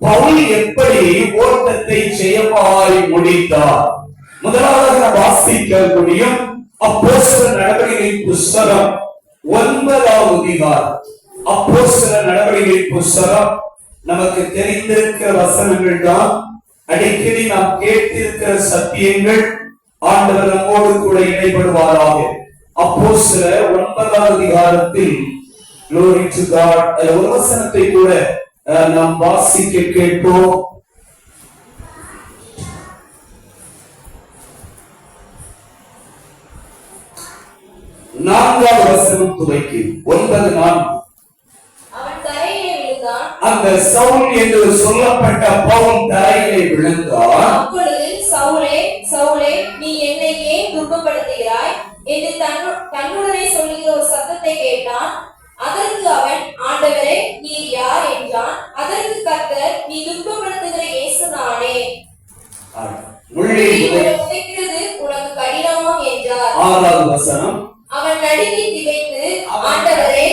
பவுல் எப்படி ஓட்டத்தை ஜெயமாய் முடித்தார்? முதலாவது நாம் வாசிக்க முடியும் அப்போஸ்தலர் நடவடிக்கைகளின் புஸ்தகம் 9வது அதிகாரம். அப்போஸ்தலர் நடவடிக்கைகளின் புஸ்தகம் நமக்கு தெரிந்திருக்கிற வசனங்கள் தான், அடிக்கடி நாம் கேட்டிருக்கிற சத்தியங்கள். ஆண்டவர் நம்மோடு கூட இணைப்படுவாராக. அப்போஸ்தலர் 9வது அதிகாரத்தில் glory to God ஒரு வசனத்தை கூட நாம் வாசிக்க கேட்போம். நான்காவது வசனம் துவக்கி 9:4. அவன் தரையிலே விழுந்தான். அந்த சவுல் என்று சொல்லப்பட்ட பவுல் தரையிலே விழுந்தான். அப்பொழுது சவுலே சவுலே, நீ என்னை ஏன் துன்பப்படுத்துகிறாய் என்று தன்னுடனே சொல்லுகிற ஒரு சத்தத்தை கேட்டான். அதற்கு அவன், ஆண்டவரே நீர் யார் என்றான். அதற்கு கர்த்தர், நீ துன்பப்படுத்துகிற இயேசு நானே, உதைக்கிறது உனக்கு கடினமாம் என்றார். 6வது வசனம். அவன் நடுங்கி திகைத்து, ஆண்டவரே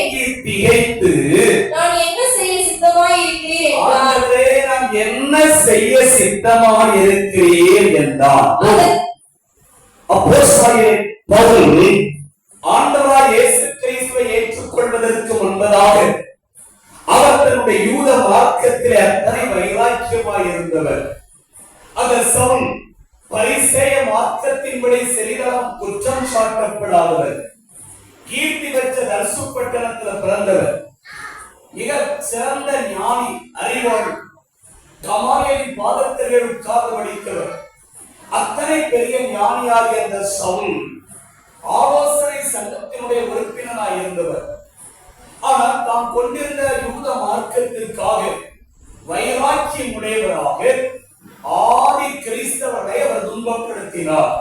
திகைத்து, நான் என்ன செய்ய சித்தமாய் இருக்கிறீர் என்றார். ஆண்டவரே நான் என்ன செய்ய சித்தமாய் இருக்கிறீர் என்றார். அப்போஸ்தலர் பவுல் ஆண்டவராய் இயேசு கிறிஸ்துவை ஏற்றுக்கொள்வதற்கு முன்பதாக அவர் தன்னுடைய யூத மார்க்கத்திலே அத்தனை வைராக்கியமாய் இருந்தவர். அந்த சவுல் பரிசேய மார்க்கத்தின்படி சிறிதளவும் குற்றம் சாட்டப்படாதவர், கீர்த்தி பெற்ற தர்சு பட்டணத்தில் பிறந்தவர், மிக சிறந்த ஞானி, அறிவாளி, கமாலியலின் பாதத்தில் உட்கார்ந்து படித்தவர். அத்தனை பெரிய ஞானியாகிய அந்த சவுல் ஆலோசனை சங்கத்தினுடைய உறுப்பினராய் இருந்தவர். ஆனால் தாம் கொண்டிருந்த யூத மார்க்கத்திற்காக வைராக்கியம் உடையவராக ஆதி கிறிஸ்தவரை அவர் துன்பப்படுத்தினார்.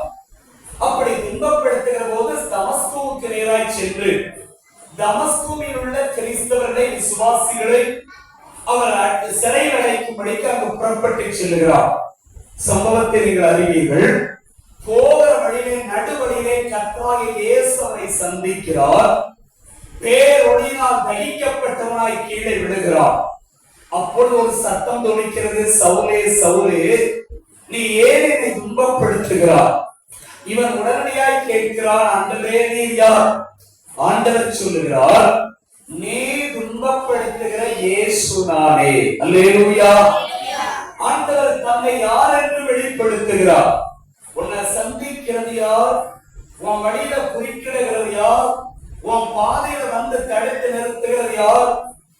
அப்படி துன்பப்படுத்துகிற போது தமஸ்குவுக்கு நேராய் சென்று தமஸ்குவில் உள்ள கிறிஸ்தவர்களை, விசுவாசிகளை அவர் சிறையில் அடைக்கும்படிக்கு அங்கு புறப்பட்டு செல்லுகிறார். சம்பவத்தை நீங்கள் அறிவீர்கள். போகிற வழியிலே நடுவழியிலே கர்த்தராகிய இயேசு அவரை சந்திக்கிறார். பேரொளியினால் தகிக்கப்பட்டவனாய் கீழே விழுகிறார். அப்பொழுது ஒரு சத்தம் தொனிக்கிறது, சவுலே சவுலே, நீ ஏன் என்னை துன்பப்படுத்துகிறார்? இவன் உடனடியாய் கேட்கிறான், ஆண்டவரே நீர் யார்? ஆண்டவர் சொல்லுகிறார், நீ துன்பப்படுத்துகிற இயேசு நானே. அல்லேலூயா. ஆண்டவர் தன்னை யார் என்று வெளிப்படுத்துகிறார். உன்னை சந்திக்கிறது யார்? உன் வழியில குறிக்கிடுகிறது யார்? உன் பாதையில வந்து தடுத்து நிறுத்துகிறது யார்?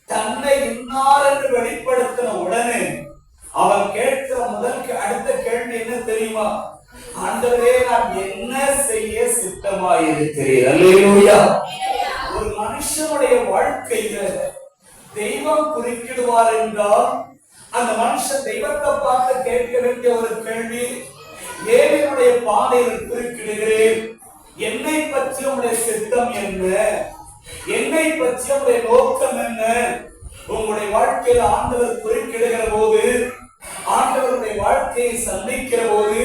தன்னை இன்னார் என்று வெளிப்படுத்தின உடனே அவன் கேட்கிற அடுத்த கேள்வி என்ன தெரியுமா? ஆண்டவரே நான் என்ன செய்ய சித்தமாயிருக்கிறேன்? அல்லேலூயா. ஒரு மனுஷனுடைய வாழ்க்கையில தெய்வம் குறுக்கிடுவார் என்றால் அந்த மனுஷன் தெய்வத்தை பார்த்து கேட்க வேண்டிய ஒரு கேள்வி, ஏவினுடைய பாதையில் குறுக்கிடுகிறேன், என்னை பற்றி உங்களுடைய சித்தம் என்ன? என்னை பற்றி உங்களுடைய நோக்கம் என்ன? உங்களுடைய வாழ்க்கையில் ஆண்டவர் குறுக்கிடுகிற போது, ஆண்டவருடைய வாழ்க்கையை சந்திக்கிற போது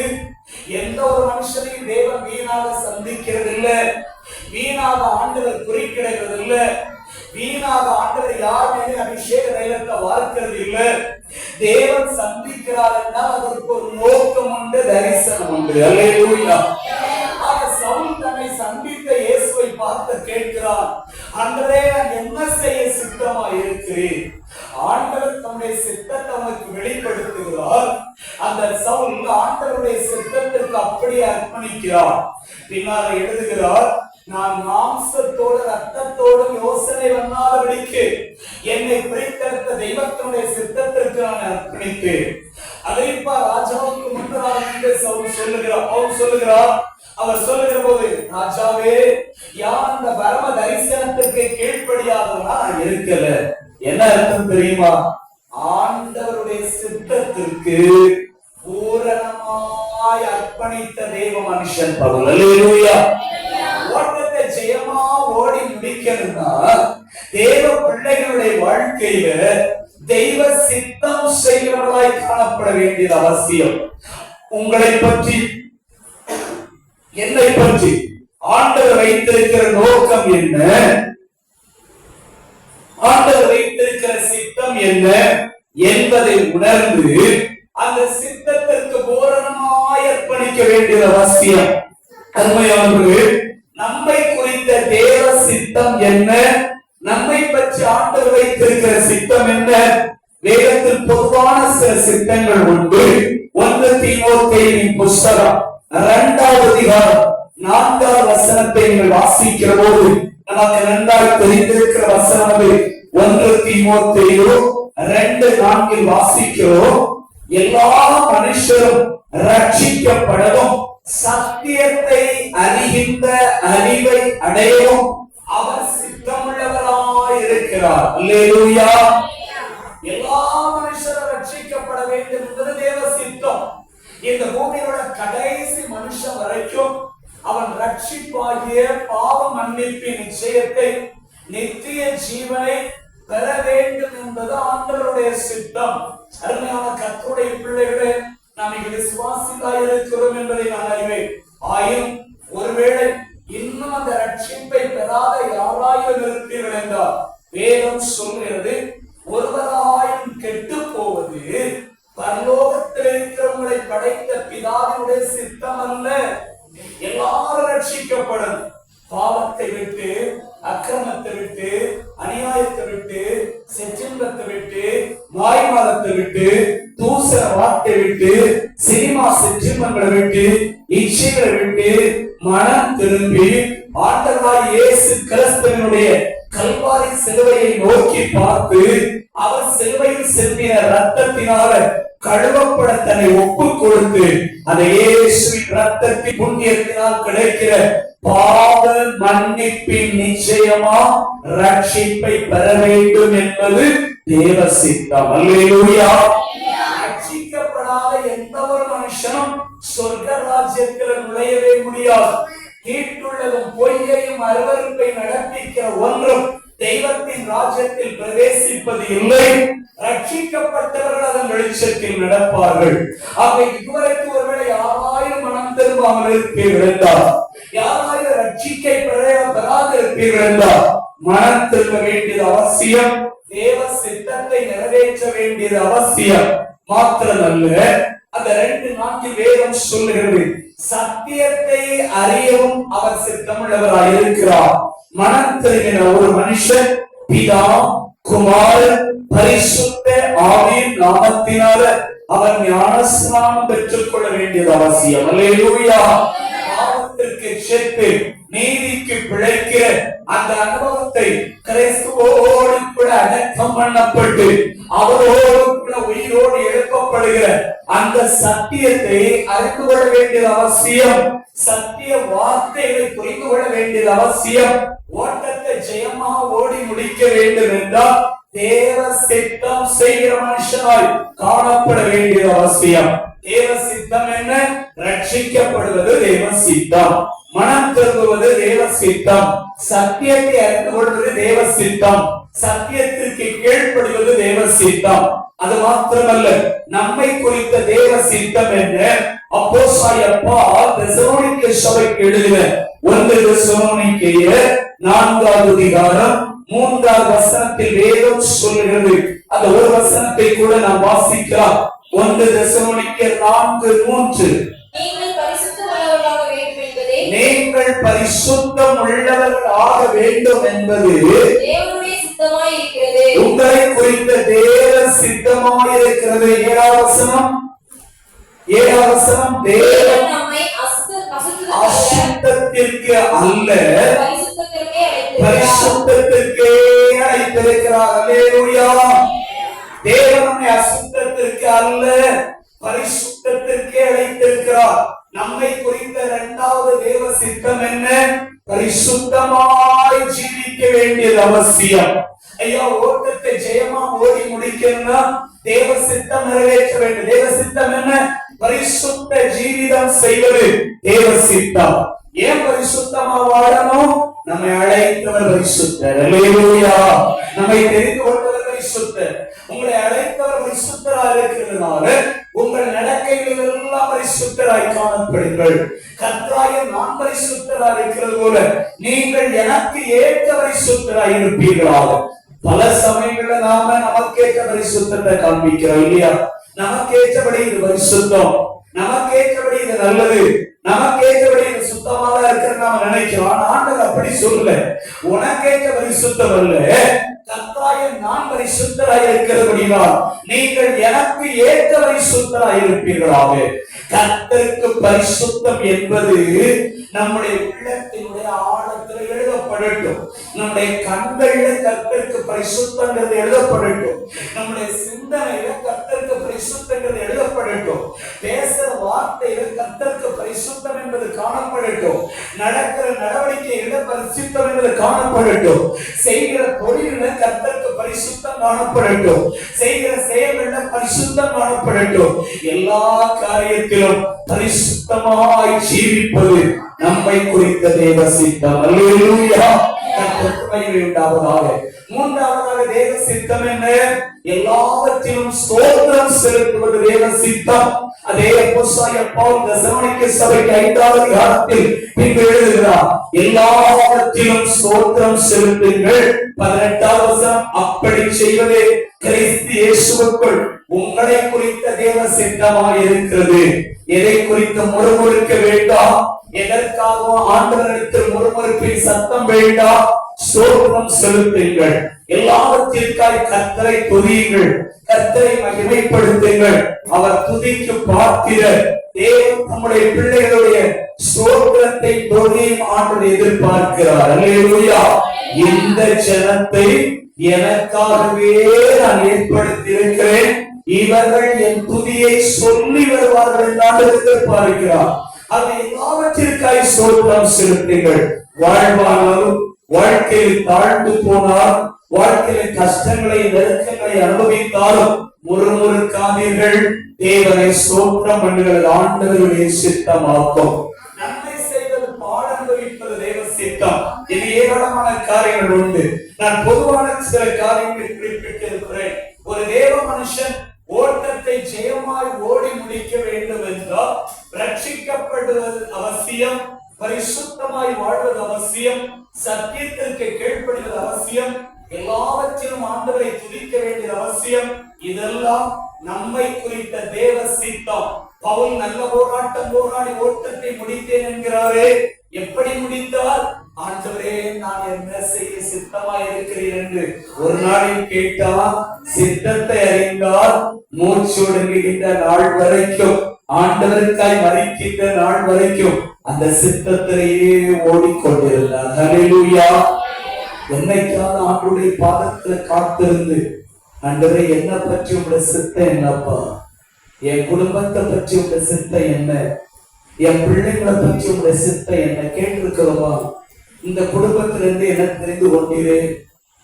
எந்த ஒரு மனுஷனையும் தேவன் வீணாக சந்திக்கிறது இல்லை. வீணாக ஆண்டவர் குறிக்கிடுகிறது இல்ல. வீணாக ஆண்டவர் யார் மீது அபிஷேக தைலத்தை வார்க்கிறது இல்ல. தேவன் சந்திக்கிறார் என்றால் அதற்கு ஒரு நோக்கம் உண்டு, தரிசனம் உண்டு. அல்லேலூயா. சவுல் தன்னை சந்தித்த இயேசுவை பார்த்து கேட்கிறார், ஆண்டவரே நான் என்ன செய்ய சித்தமா இருக்கிறேன்? ஆண்டவர் தன்னுடைய சித்தத்தை அவனுக்கு வெளிப்படுத்துகிறார். அந்த சவுல் ஆண்டவருடைய சித்தத்திற்கு அப்படியே அர்ப்பணிக்கிறார். பின்னால் எழுதுகிறார், நான் மாம்சத்தோடு ரத்தத்தோடும் யோசனை வண்ணாதபடிக்கு என்னை பிரித்தெடுத்த தெய்வத்தினுடைய சித்தத்திற்கு நான் அர்ப்பணித்தேன். அகிரிப்பா ராஜாவுக்கு முன்னதாக என்று சவுல் சொல்லுகிறார். அவர் சொல்லுகிற போது, ராஜாவே, யார் அந்த பரம தரிசனத்திற்கு கீழ்ப்படியாதவனா இருக்கல. என்ன அர்த்தம் தெரியுமா? ஆண்டவருடைய சித்தத்திற்கு பூரணமாய் அர்ப்பணித்த தேவ மனுஷன் பவுல். அல்லேலூயா. ஓட்டத்தை ஜெயமா ஓடி முடிக்கணும்னா தேவ பிள்ளைகளுடைய வாழ்க்கையில தெய்வ சித்தம் செய்கிறவர்களாய் காணப்பட வேண்டியது அவசியம். உங்களை பற்றி, என்னை பற்றி ஆண்டவர் வைத்திருக்கிற நோக்கம் என்ன? ஆண்டவர் வைத்திருக்கிற சித்தம் என்ன என்பதை உணர்ந்து அந்த சித்தத்திற்கு பூரணமாய் அர்ப்பணிக்க வேண்டியது அவசியம். அருமையானவர்களே, நம்மை குறித்த தேவ சித்தம் என்ன? நம்மை பற்றி ஆண்டவர் வைத்திருக்கிற சித்தம் என்ன? வேதத்தில் பொதுவான சில சித்தங்கள் உண்டு. 1 தீமோத்தேயுவின் புஸ்தகம் 2வது அதிகாரம் 4வது வசனத்தை நீங்கள் வாசிக்கிற போது நமக்கு நன்றாக தெரிந்திருக்கிற வசனம் 1 தீமோத்தேயு 2:4 வாசிக்கிறோம். எல்லா மனுஷரும் ரட்சிக்கப்படவும் சத்தியத்தை அறிகின்ற அறிவை அடையவும் அவர் சித்தமுள்ளவராய் இருக்கிறார். அல்லேலூயா. எல்லா மனுஷரும் ரட்சிக்கப்பட வேண்டும் என்பது தேவ சித்தம். இந்த பூமியோட கடைசி மனுஷன் வரைக்கும் அவன் ரட்சிப்பாகிய பாவ மன்னிப்பின் நிச்சயத்தை, நித்திய ஜீவனை பெற வேண்டும் என்பது ஆண்டவருடைய சித்தம். அருமையான கர்த்தருடைய பிள்ளைகளே, நாம் இங்கு விசுவாசிகளாய் இருக்கிறோம் என்பதை நான் அறிவேன். ஆயும் ஒருவேளை இன்னும் அந்த ரட்சிப்பை பெறாத யாராயும் இருப்பீர்கள் என்றால் வேதம் சொல்கிறது, ஒருவராயும் கெட்டு போவது பரலோகத்தில் இருக்கிறவங்களை படைத்த பிதாவினுடைய சித்தம் அல்ல. எல்லாரும் ரட்சிக்கப்படும். பாவத்தை விட்டு, அக்கிரமத்தை விட்டு, அநியாயத்தை விட்டு, செற்றின்பத்தை விட்டு, வாய்மாலத்தை விட்டு, தூசர வார்த்தை விட்டு, சினிமா செற்றின்பங்களை விட்டு, இச்சைகளை விட்டு மனம் திரும்பி ஆண்டவராய் இயேசு கிறிஸ்துவினுடைய கல்வாரி சிலுவையை நோக்கி பார்த்து அவர் சிலுவையில் சிந்தின ரத்தத்தினால கழுவப்பட தன்னை ஒப்பு கொடுத்து அந்த இயேசுவின் ரத்தத்தின் புண்ணியத்தினால் கிடைக்கிற பாவ மன்னிப்பின் நிச்சயமா ரட்சிப்பை பெற வேண்டும் என்பது தேவ சித்தம். அல்லேலூயா. ரட்சிக்கப்படாத எந்த ஒரு மனுஷனும் சொர்க்க ராஜ்யத்தில் நுழையவே முடியாது. தீட்டுள்ளதும் பொய்யையும் அருவருப்பை நடப்பிக்கிற ஒன்றும் தெய்வத்தின் ராஜ்யத்தில் பிரவேசிப்பது இல்லை. ரட்சிக்கப்பட்டவர்கள் அதன் வெளிச்சத்தில் நடப்பார்கள். அவை இதுவரைக்கும் ஒருவேளை யாராயிரம் மனம் திரும்பாமல் இருப்பீர்கள் என்றால், யாராயிரம் ரட்சிக்கை பெறாது இருப்பீர்கள் என்றால் மனம் திரும்ப வேண்டியது அவசியம். தேவ சித்தத்தை நிறைவேற்ற வேண்டியது அவசியம். மாத்திரமல்ல, அந்த 2:4 வேதம் சொல்லுகிறது, சத்தியத்தை அறியவும் அவர் சித்தமுள்ளவராய் இருக்கிறார். மனம் திரும்பின ஒரு மனுஷன் பிதா, குமாரன், பரிசுத்த ஆவியின் நாமத்தினால அவர் ஞானஸ்நானம் பெற்றுக் கொள்ள வேண்டியது அவசியம். அல்லேலூயா. பாவத்திற்கு செத்து நீதிக்கு பிழைக்கிற அந்த அனுபவத்தை கிறிஸ்துவோடு கூட அடக்கம் பண்ணப்பட்டு அவரோடு கூட உயிரோடு எழுப்பப்படுகிற அந்த சத்தியத்தை அறிந்து கொள்ள வேண்டியது அவசியம். சத்திய வார்த்தைகளை புரிந்து கொள்ள வேண்டியது அவசியம். ஓட்டத்தை ஜெயமா ஓடி முடிக்க வேண்டும் என்றால் தேவ சித்தம் செய்கிற மனுஷனாய் காணப்பட வேண்டியது அவசியம். தேவ சித்தம் என்ன? ரட்சிக்கப்படுவது தேவ சித்தம், மனம் திரும்புவது தேவ சித்தம், சத்தியத்தை அறிந்து கொள்வது தேவ சித்தம், சத்தியத்திற்கு கீழ்ப்படிவது தேவ சித்தம். அது மாத்திரமல்ல, நம்மை குறித்த தேவ சித்தம் என்ன? அப்போஸ்தலனாகிய பவுல் தெசலோனிக்கே சபைக்கு எழுதின 1 தெசலோனிக்கேயர் 4வது அதிகாரம் 3வது வசனத்தில் வேதம் சொல்லுகிறது. அந்த ஒரு வசனத்தை கூட நாம் வாசிக்கலாம். 1 தெசலோனிக்கேயர் 4:3. நீங்கள் பரிசுத்தம் உள்ளவர்களாக வேண்டும் என்பது தேவனுடைய சித்தமாய் இருக்கிறது. உங்களை குறித்த தேவ சித்தமாய் இருக்கிறது. 7வது வசனம் தேவன் நம்மை அசுத்தத்திற்கு அல்ல பரிசுத்தத்திற்கே அழைத்திருக்கிறார். அல்லேலூயா. தேவன் நம்மை அசுத்தத்திற்கு அல்ல பரிசுத்தத்திற்கே அழைத்திருக்கிறார். நம்மை குறித்த இரண்டாவது தேவ சித்தம் என்ன? பரிசுத்தமாய் ஜீவிக்க வேண்டியது அவசியம். ஐயா, ஓட்டத்தை ஜெயமா ஓடி முடிக்கணும்னா தேவ சித்தம் நிறைவேற்ற வேண்டும். தேவ சித்தம் என்ன? பரிசுத்த ஜீவிதம் செய்வது தேவ சித்தம். ஏன் பரிசுத்தமா வாழணும்? நம்மை அழைத்தவர் பரிசுத்தர். அல்லேலூயா. நம்மை தெரிந்து கொண்டவர் பரிசுத்தர். உங்களை அழைத்தவர் பரிசுத்தராக இருக்கிறதுனால உங்கள் நடக்கைகளில் எல்லாம் பரிசுத்தராய் காணப்படுங்கள். கர்த்தராகிய நான் பரிசுத்தராய் இருக்கிறது போல நீங்கள் எனக்கு ஏற்ற பரிசுத்தராய் இருப்பீர்களாக. பல சமயங்கள்ல நாம நமக்கேற்ற பரிசுத்தத்தை காண்பிக்கிறோம் இல்லையா? நமக்கேற்றபடி இது பரிசுத்தம், நமக்கேற்றபடி இது நல்லது, நமக்கேற்றபடி இது சுத்தமாக இருக்கிறது நாம நினைக்கிறோம். ஆனா ஆண்டவர் அப்படி சொல்லல. உனக்கேற்ற பரிசுத்தம் அல்ல, கர்த்தராகிய நான் பரிசுத்தராய் இருக்கிறபடியால் நீங்கள் எனக்கு ஏற்ற பரிசுத்தராய் இருப்பீர்களாக. கர்த்தருக்கு பரிசுத்தம் என்பது நம்முடைய உள்ளத்தினுடைய ஆழத்தில் எழுதப்படட்டும். நம்முடைய கண்கள்ல கர்த்தருக்கு பரிசுத்தங்கிறது எழுதப்படட்டும். நம்முடைய சிந்தனையில கர்த்தருக்கு பரிசுத்தங்கிறது எழுதப்படட்டும். பேசுற வார்த்தையில கர்த்தருக்கு பரிசுத்தம் என்பது காணப்படட்டும். நடக்கிற நடவடிக்கையில பரிசுத்தம் என்பது காணப்படட்டும். செய்கிற தொழில கர்த்தருக்கு பரிசுத்தம் காணப்படட்டும். செய்கிற செயல்கள பரிசுத்தம் காணப்படட்டும். எல்லா காரியத்திலும் பரிசுத்தமாய் ஜீவிப்பது நம்மை குறித்த தேவ சித்தம். அல்லேலூயா. கர்த்தருக்கு மகிமை உண்டாவதாக. மூன்றாவதாக தேவ சித்தம் என்ன? எல்லாவற்றிலும் ஸ்தோத்திரம் செலுத்துவது தேவ சித்தம். அதே அப்போஸ்தலனாகிய பவுல் தெசலோனிக்கே சபைக்கு 5வது அதிகாரத்தில் பின்பு எழுதுகிறார், எல்லாவற்றிலும் ஸ்தோத்திரம் செலுத்துங்கள். 18வது வசனம், அப்படி செய்வதே கிறிஸ்து இயேசுவுக்குள் உங்களை குறித்த தேவ சித்தமாக இருக்கிறது. எதை குறித்து முறுமுறுக்க வேண்டாம், எதற்காகவும் ஆண்டவரிடத்தில் முறுமுறுப்பின் சத்தம் வேண்டாம். ஸ்தோத்திரம் செலுத்துங்கள். எல்லாவற்றிற்காய் கர்த்தரை துதியுங்கள், கர்த்தரை மகிமைப்படுத்துங்கள். அவர் துதிக்கு பாத்திரர். தேவன் நம்முடைய பிள்ளைகளுடைய ஸ்தோத்திரத்தை துதியும் ஆண்டவர் எதிர்பார்க்கிறார். அல்லேலூயா. இந்த ஜனத்தை எனக்காகவே நான் ஏற்படுத்தி இருக்கிறேன், இவர்கள் என் துதியை சொல்லி வருவார்கள் என்று எதிர்பார்க்கிறார். அது எல்லாவற்றிற்காய் ஸ்தோத்திரம் செலுத்துங்கள். வாழ்வானாலும் வாழ்க்கையில் தாழ்ந்து போனார், வாழ்க்கையில் கஷ்டங்களை நெருக்கங்களை அனுபவித்தாலும் முறுமுறுக்காதீர்கள். தேவனை ஸ்தோத்திரம் பண்ணுங்கள். ஆண்டவருடைய சித்தமாக்கும். நன்மை செய்வது பாட அனுபவிப்பது தேவ சித்தம். இது ஏராளமான காரியங்கள் உண்டு. நான் பொதுவான சில காரியங்களை குறிப்பிட்டிருக்கிறேன். ஒரு தேவ மனுஷன் ஓட்டத்தை ஜெயமாய் ஓடி முடிக்க வேண்டும் என்றால் ரட்சிக்கப்படுவது அவசியம், பரிசுத்தமாய் வாழ்வது அவசியம், சத்தியத்திற்கு கீழ்ப்படிவது அவசியம், எல்லாவற்றிலும் ஆண்டவரை துதிக்க வேண்டியது அவசியம். இதெல்லாம் நம்மை குறித்த தேவ சித்தம். பவுல் நல்ல போராட்டம் போராடி ஓட்டத்தை முடித்தேன் என்கிறாரே. எப்படி முடித்தார்? ஆண்டவரே, நான் என்ன செய்ய சித்தமாய் இருக்கிறேன் என்று ஒரு நாளில் கேட்டால், சித்தத்தை அறிந்தால் மூச்சு ஒடுங்குகின்ற நாள் வரைக்கும், ஆண்டவருக்காய் மரிக்கின்ற நாள் வரைக்கும் அந்த சித்தத்திலேயே ஓடிக்கொண்டிருந்தார். ஹல்லேலூயா. என்னைக்காவது ஆண்டவருடைய பாதத்துல காத்திருந்து, ஆண்டவரே என்ன பற்றி உங்களுடைய சித்தம் என்னப்பா, என் குடும்பத்தை பற்றி உங்களுடைய சித்தம் என்ன, என் பிள்ளைங்களை பற்றி உங்களுடைய சித்தம் என்ன கேட்டிருக்கிறோமா? இந்த குடும்பத்திலிருந்து என்ன தெரிந்து கொண்டீரே,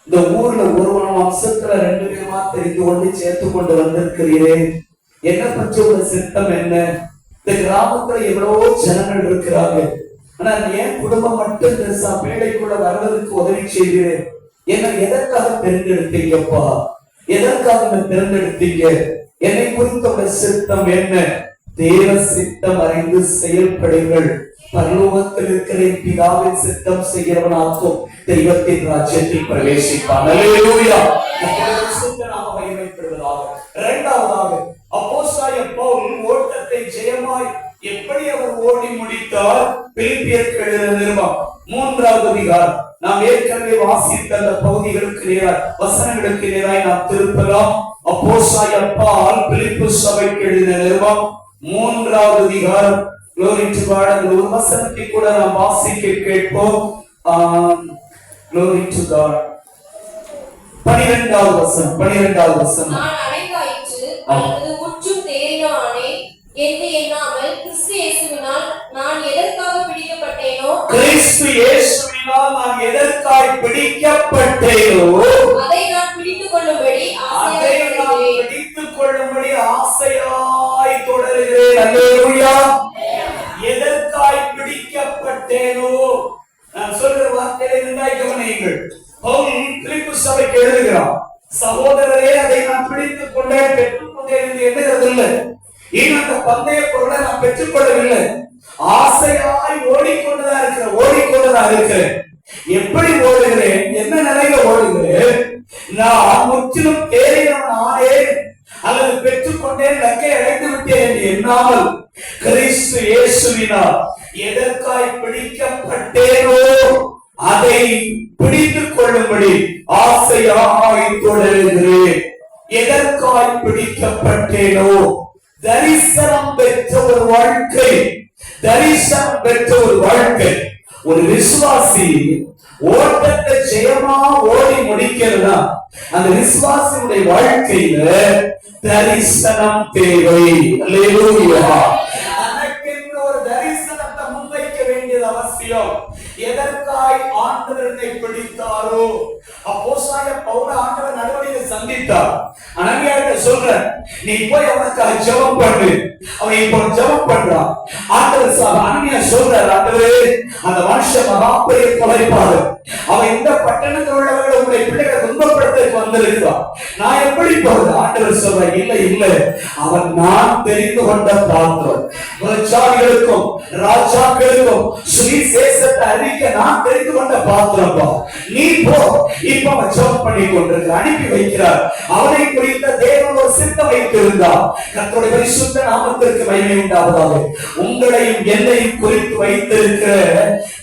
இந்த ஊர்ல ஒருவன் வம்சத்துல 2 பேருமா தெரிந்து கொண்டு சேர்த்து கொண்டு வந்திருக்கிறீரே, என்ன பற்றி உங்களுடைய சித்தம் என்ன? இந்த கிராமத்துல எவ்வளவோ ஜனங்கள் இருக்கிறாங்க. ஆனா என் குடும்பம் மட்டும் இந்த சபைக்குள்ள வருவதற்கு உதவி செய்கிறேன். என்ன எதற்காக தேர்ந்தெடுத்தீங்கப்பா? எதற்காக தேர்ந்தெடுத்தீங்க? என்னை குறித்த சித்தம் என்ன? தேவ சித்தம் அறிந்து செயல்படுங்கள். பரலோகத்தில் இருக்கிற பிதாவின் சித்தம் செய்கிறவனாக்கும் தெய்வத்தின் ராஜ்யத்தில் பிரவேசிப்பான். அல்லேலூயா. இரண்டாவதாக அப்போஸ்தலனாகிய பவுல் ஓட்டத்தை ஜெயமாய் எப்படி அவர் ஓடி முடித்தார்? பிலிப்பியருக்கு எழுதின நிருபம் 3வது அதிகாரம். நாம் ஏற்கனவே வாசித்த அந்த பகுதிகளுக்கு நேராய் வசனங்களுக்கு நேராய் நாம் திருப்பலாம். அப்போஸ்தலனாகிய பவுல் பிலிப்பு சபைக்கு எழுதின நிருபம் 3வது அதிகாரம். Glory to God. அந்த ஒரு வசனத்தை கூட நாம் வாசிக்க கேட்போம். Glory to God. 12வது வசனம். நான் அடைந்தாயிற்று அல்லது முற்றும் தேறினானே என்று எண்ணாமல் கிறிஸ்து இயேசுவினால் நான் எதற்காக பிடிக்கப்பட்டேனோ அதை நான் பிடித்துக் கொள்ளும்படி ஆசையாய் தொடருகிறேன். அல்லேலூயா. எதற்காய் பிடிக்கப்பட்டேனோ? நான் சொல்ற வார்த்தையை நன்றாய் கவனியுங்கள். பவுல் பிலிப்பு சபைக்கு எழுதுகிறான், சகோதரரே, அதை நான் பிடித்துக் கொண்டேன், பெற்றுக் கொண்டேன் என்று எண்ணுகிறதில்லை. இன்னும் அந்த பந்தய பொருளை நான் பெற்றுக் கொள்ளவில்லை. ஆசையாய் ஓடிக்கொண்டுதான் இருக்கிறேன். எப்படி ஓடுகிறேன்? என்ன நிலையில ஓடுகிறேன்? நான் முற்றிலும் தேறினவன் ஆனேன் அல்லது பெற்றுக் கொண்டேன், லக்கை அடைந்து விட்டேன் என்று எண்ணாமல் கிறிஸ்து இயேசுவினால் எதற்காய் பிடிக்கப்பட்டேனோ அதை பிடித்துக் கொள்ளும்படி ஆசையாய் தொடருகிறேன். எதற்காய் பிடிக்கப்பட்டேனோ? தரிசனம் பெற்ற ஒரு வாழ்க்கை. ஒரு விசுவாசி ஓட்டத்தை ஜெயமா ஓடி முடிக்கிறதா? அந்த விசுவாசியுடைய வாழ்க்கையில தரிசனம் தேவை. அல்லேலூயா. அதற்கென்று ஒரு தரிசனத்தை முன்வைக்க வேண்டியது அவசியம். எதற்காய் ஆண்டவர் என்னை பிடித்தாரோ? அப்போஸ்தலனாகிய பவுல் ஆண்டவர் நடுவழியை சந்தித்தார். அனனியாவிட்ட சொல்ற, நீ போய் அவனுக்காக ஜெபம் பண்ணு. அவன் இப்போ ஜெபம் பண்றான். ஆண்டவர் அனனியா சொல்றார், ஆண்டவரே, அந்த மனுஷன் மகா பெரிய கொலைபாதகன். அவன் இந்த பட்டணத்தில் உள்ளவர்கள் உங்களுடைய பிள்ளைகளை துன்பப்படுத்த வந்திருக்கிறான். நான் எப்படி போறது? ஆண்டவர் சொல்ற, இல்லை, அவன் நான் தெரிந்து கொண்ட பாத்திரம். பிரஜாதிகளுக்கும் ராஜாக்களுக்கும் சுவிசேஷத்தை அறிவிக்க நான் தெரிந்து கொண்ட பாத்திரப்பா. நீ போ. இப்ப அவன் ஜெபம் பண்ணி கொண்டிருக்கிறார். அனுப்பி வைக்கிறார். அவனை குறித்த தேவன் ஒரு சித்தம் வைத்திருந்தார். கர்த்தருடைய பரிசுத்த நாமத்திற்கு மகிமை உண்டாவதாக. உங்களையும் என்னையும் குறித்து வைத்திருக்கிற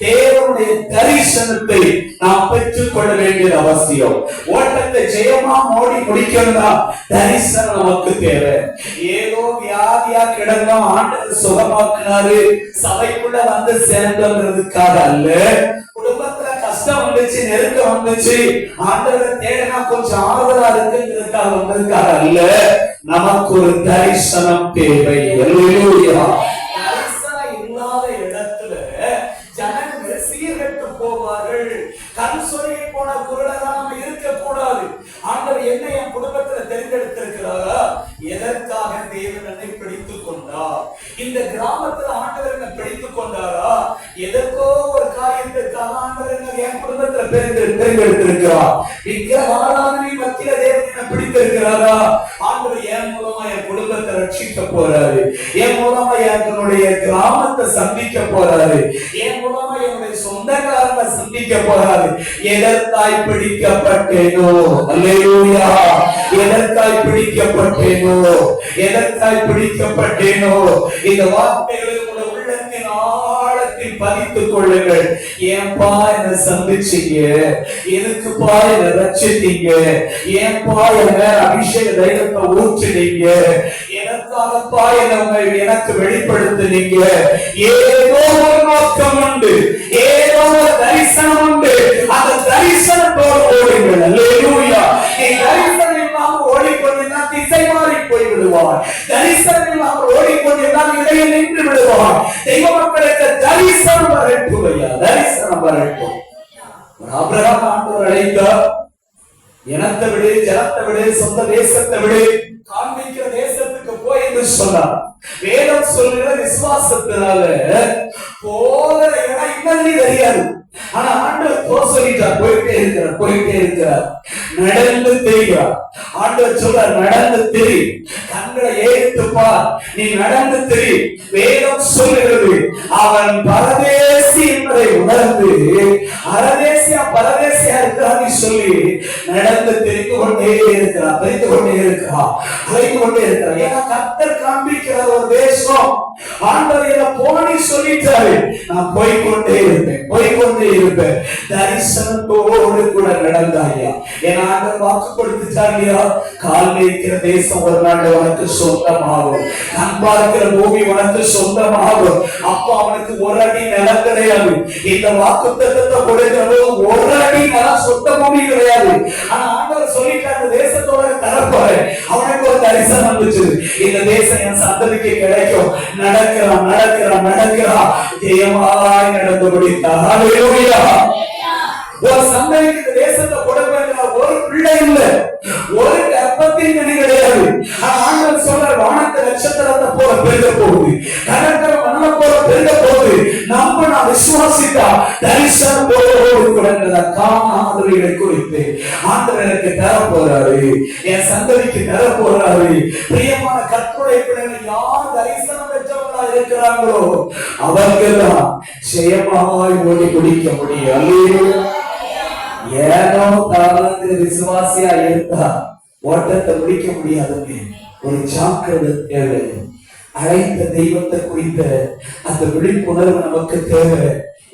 தேவனுடைய தரிசனத்தை நாம் பெற்றுக் கொள்ள வேண்டியது அவசியம். ஓட்டத்தை ஜெயமா ஓடி முடிக்கணும்னா தரிசனம் நமக்கு தேவை. ஏதோ வியாதியா கிடந்தோம், ஆண்டவர் சுகமாக்குனாரு, சபைக்குள்ள வந்து சேர்ந்ததுக்காக அல்ல. குடும்பத்துல கஷ்டம் வந்துச்சு, நெருக்கம் வந்துச்சு, ஆண்டவரை தேடினா கொஞ்சம் ஆறுதலா இருக்குங்கிறதுக்காக வந்ததுக்காக அல்ல. நமக்கு ஒரு தரிசனம் தேவை. அல்லேலூயா. தரிசனம் இல்லாத இடத்துல ஜனங்கள் சீர்கெட்டு போவார்கள். கண் சொருகி போன குருடனா நம்ம இருக்க கூடாது. ஆண்டவர் என்ன என் குடும்பத்துல தெரிந்தெடுத்திருக்கிறாரா? எதற்காக தேவன் என்னை பிடித்துக் கொண்டார்? இந்த கிராமத்துல ஆண்டவர் என்னை பிடித்துக் கொண்டாரா? எதற்கோ ஒரு காரியத்திற்காக ஆண்டவர் என்ன என் குடும்பத்துல தெரிந்தெடுத்திருக்கிறார். ஆராதனை மத்தியில தேவன் என்ன பிடித்திருக்கிறாரா? ஆண்டவர் என் மூலமா என் குடும்பத்தை ரட்சிக்க போறாரு. என் மூலமா என்னுடைய கிராமத்தை சந்திக்க போறாரு. என் மூலமா என்னுடைய சொந்தக்காரங்களை சந்திக்க போறாரு. எதற்காய் பிடிக்கப்பட்டேனோ? அல்லேலூயா. எதற்காய் பிடிக்கப்பட்டேனோ? இந்த வார்த்தைகளை உங்க உள்ளத்தின் ஆழத்தில் பதித்துக் கொள்ளுங்கள். ஏன்பா என்ன சந்திச்சீங்க? எதுக்குப்பா என்ன ரட்சித்தீங்க? ஏன்பா என்ன அபிஷேக தைரியத்தை ஊற்றினீங்க? எதற்காகப்பா என்ன எனக்கு வெளிப்படுத்தினீங்க? ஏதோ ஒரு நோக்கம் உண்டு, ஏதோ ஒரு தரிசனம் உண்டு. அந்த தரிசனத்தோடு ஓடுங்கள். அல்லேலூயா. நீ தரிசனம் இல்லாமல் ஓடிக்கொண்டிருந்தால் திசை மாறி போய் விடுவார். தரிசனம் இல்லாமல் ஓடிக்கொண்டிருந்தால் இடையே நின்று விடுவார். தெய்வ மக்களுக்கு தரிசனம் வரட்டும் ஐயா, தரிசனம் வரட்டும். ஆபிரகாம் ஆண்டவர் அழைத்தார், இனத்தை விடு, ஜனத்தை விடு, சொந்த தேசத்தை விடு, காண்பிக்கிற தேசத்துக்கு போய் என்று சொன்னார். வேதம் சொல்லுகிற விசுவாசத்தினால போகிற இடம் இன்னது தெரியாது. ஆனா ஆண்டவர் சொல்லிட்டார், போயிட்டே இருக்கிறார், நடந்து தெரிகிறார். ஆண்டவர் சொல்றார், நடந்து தெரி, கண்களை ஏறிட்டு பார், நீ நடந்து தெரி. வேதம் சொல்லுகிறது, அவன் பரதேசி என்பதை உணர்ந்து பரதேசியா இருக்கிறான்னு சொல்லி நடந்து தெரிந்து கொண்டே இருக்கிறார், அழைத்து கொண்டே இருக்கிறார். ஏன்னா கர்த்தர் காண்பிக்கிற ஒரு தேசம். ஆண்டவர் என்ன போனி சொல்லிட்டாரு, நான் போய்கொண்டே இருப்பேன். தரிசனத்தோடு கூட நடந்தாயா. ஏன்னா ஆண்டவர் வாக்கு கொடுத்துட்டாங்க, கால் வைக்கிற தேசம் ஒரு நாள் உனக்கு சொந்தமாகும், கண் பார்க்கிற பூமி உனக்கு சொந்தமாகும். அப்ப அவனுக்கு ஒரு அடி நிலம் கிடையாது. இந்த வாக்கு தத்தத்தை கொடுக்கிறது ஒரு அடி நிலம் சொந்த பூமி கிடையாது. ஆனா ஆண்டவர் சொல்லிட்டாங்க, தேசத்தோட தரப்போறேன். அவனுக்கு ஒரு தரிசனம் வந்துச்சு, இந்த தேசம் என் சந்ததிக்கு கிடைக்கும். நடக்கிறான் ஜெயமாய் நடந்து முடித்தார். ஹல்லேலூயா. ஒரு சந்ததிக்கு தேசத்தை கொடுக்கிற ஒரு பிள்ளை இல்ல, ஒரு கர்ப்பத்தின் கனி கிடையாது. ஆண்டவர் சொல்ற, வானத்தை நட்சத்திரத்தை போல பெருக போகுது, கடற்கரை மணலை போல பெருக போகுது. நம்ம நான் விசுவாசித்தா தரிசனத்தோடு கூட காணாதவைகளை குறித்து ஆண்டவர் எனக்கு தர போறாரு, என் சந்ததிக்கு தர போறாரு. பிரியமான கர்த்தருடைய பிள்ளைகள் யார் தரிசனம் பெற்றவர்களா இருக்கிறாங்களோ அவர்கள்தான் ஜெயமாய் ஓடி குடிக்க முடியும். ஏனோ தானங்கிற விசுவாசியா இருந்தா ஓட்டத்தை முடிக்க முடியாதுன்னு ஒரு ஜாக்கிரதை தேவை. அழைத்த தெய்வத்தை குறித்த அந்த விழிப்புணர்வு நமக்கு தேவை.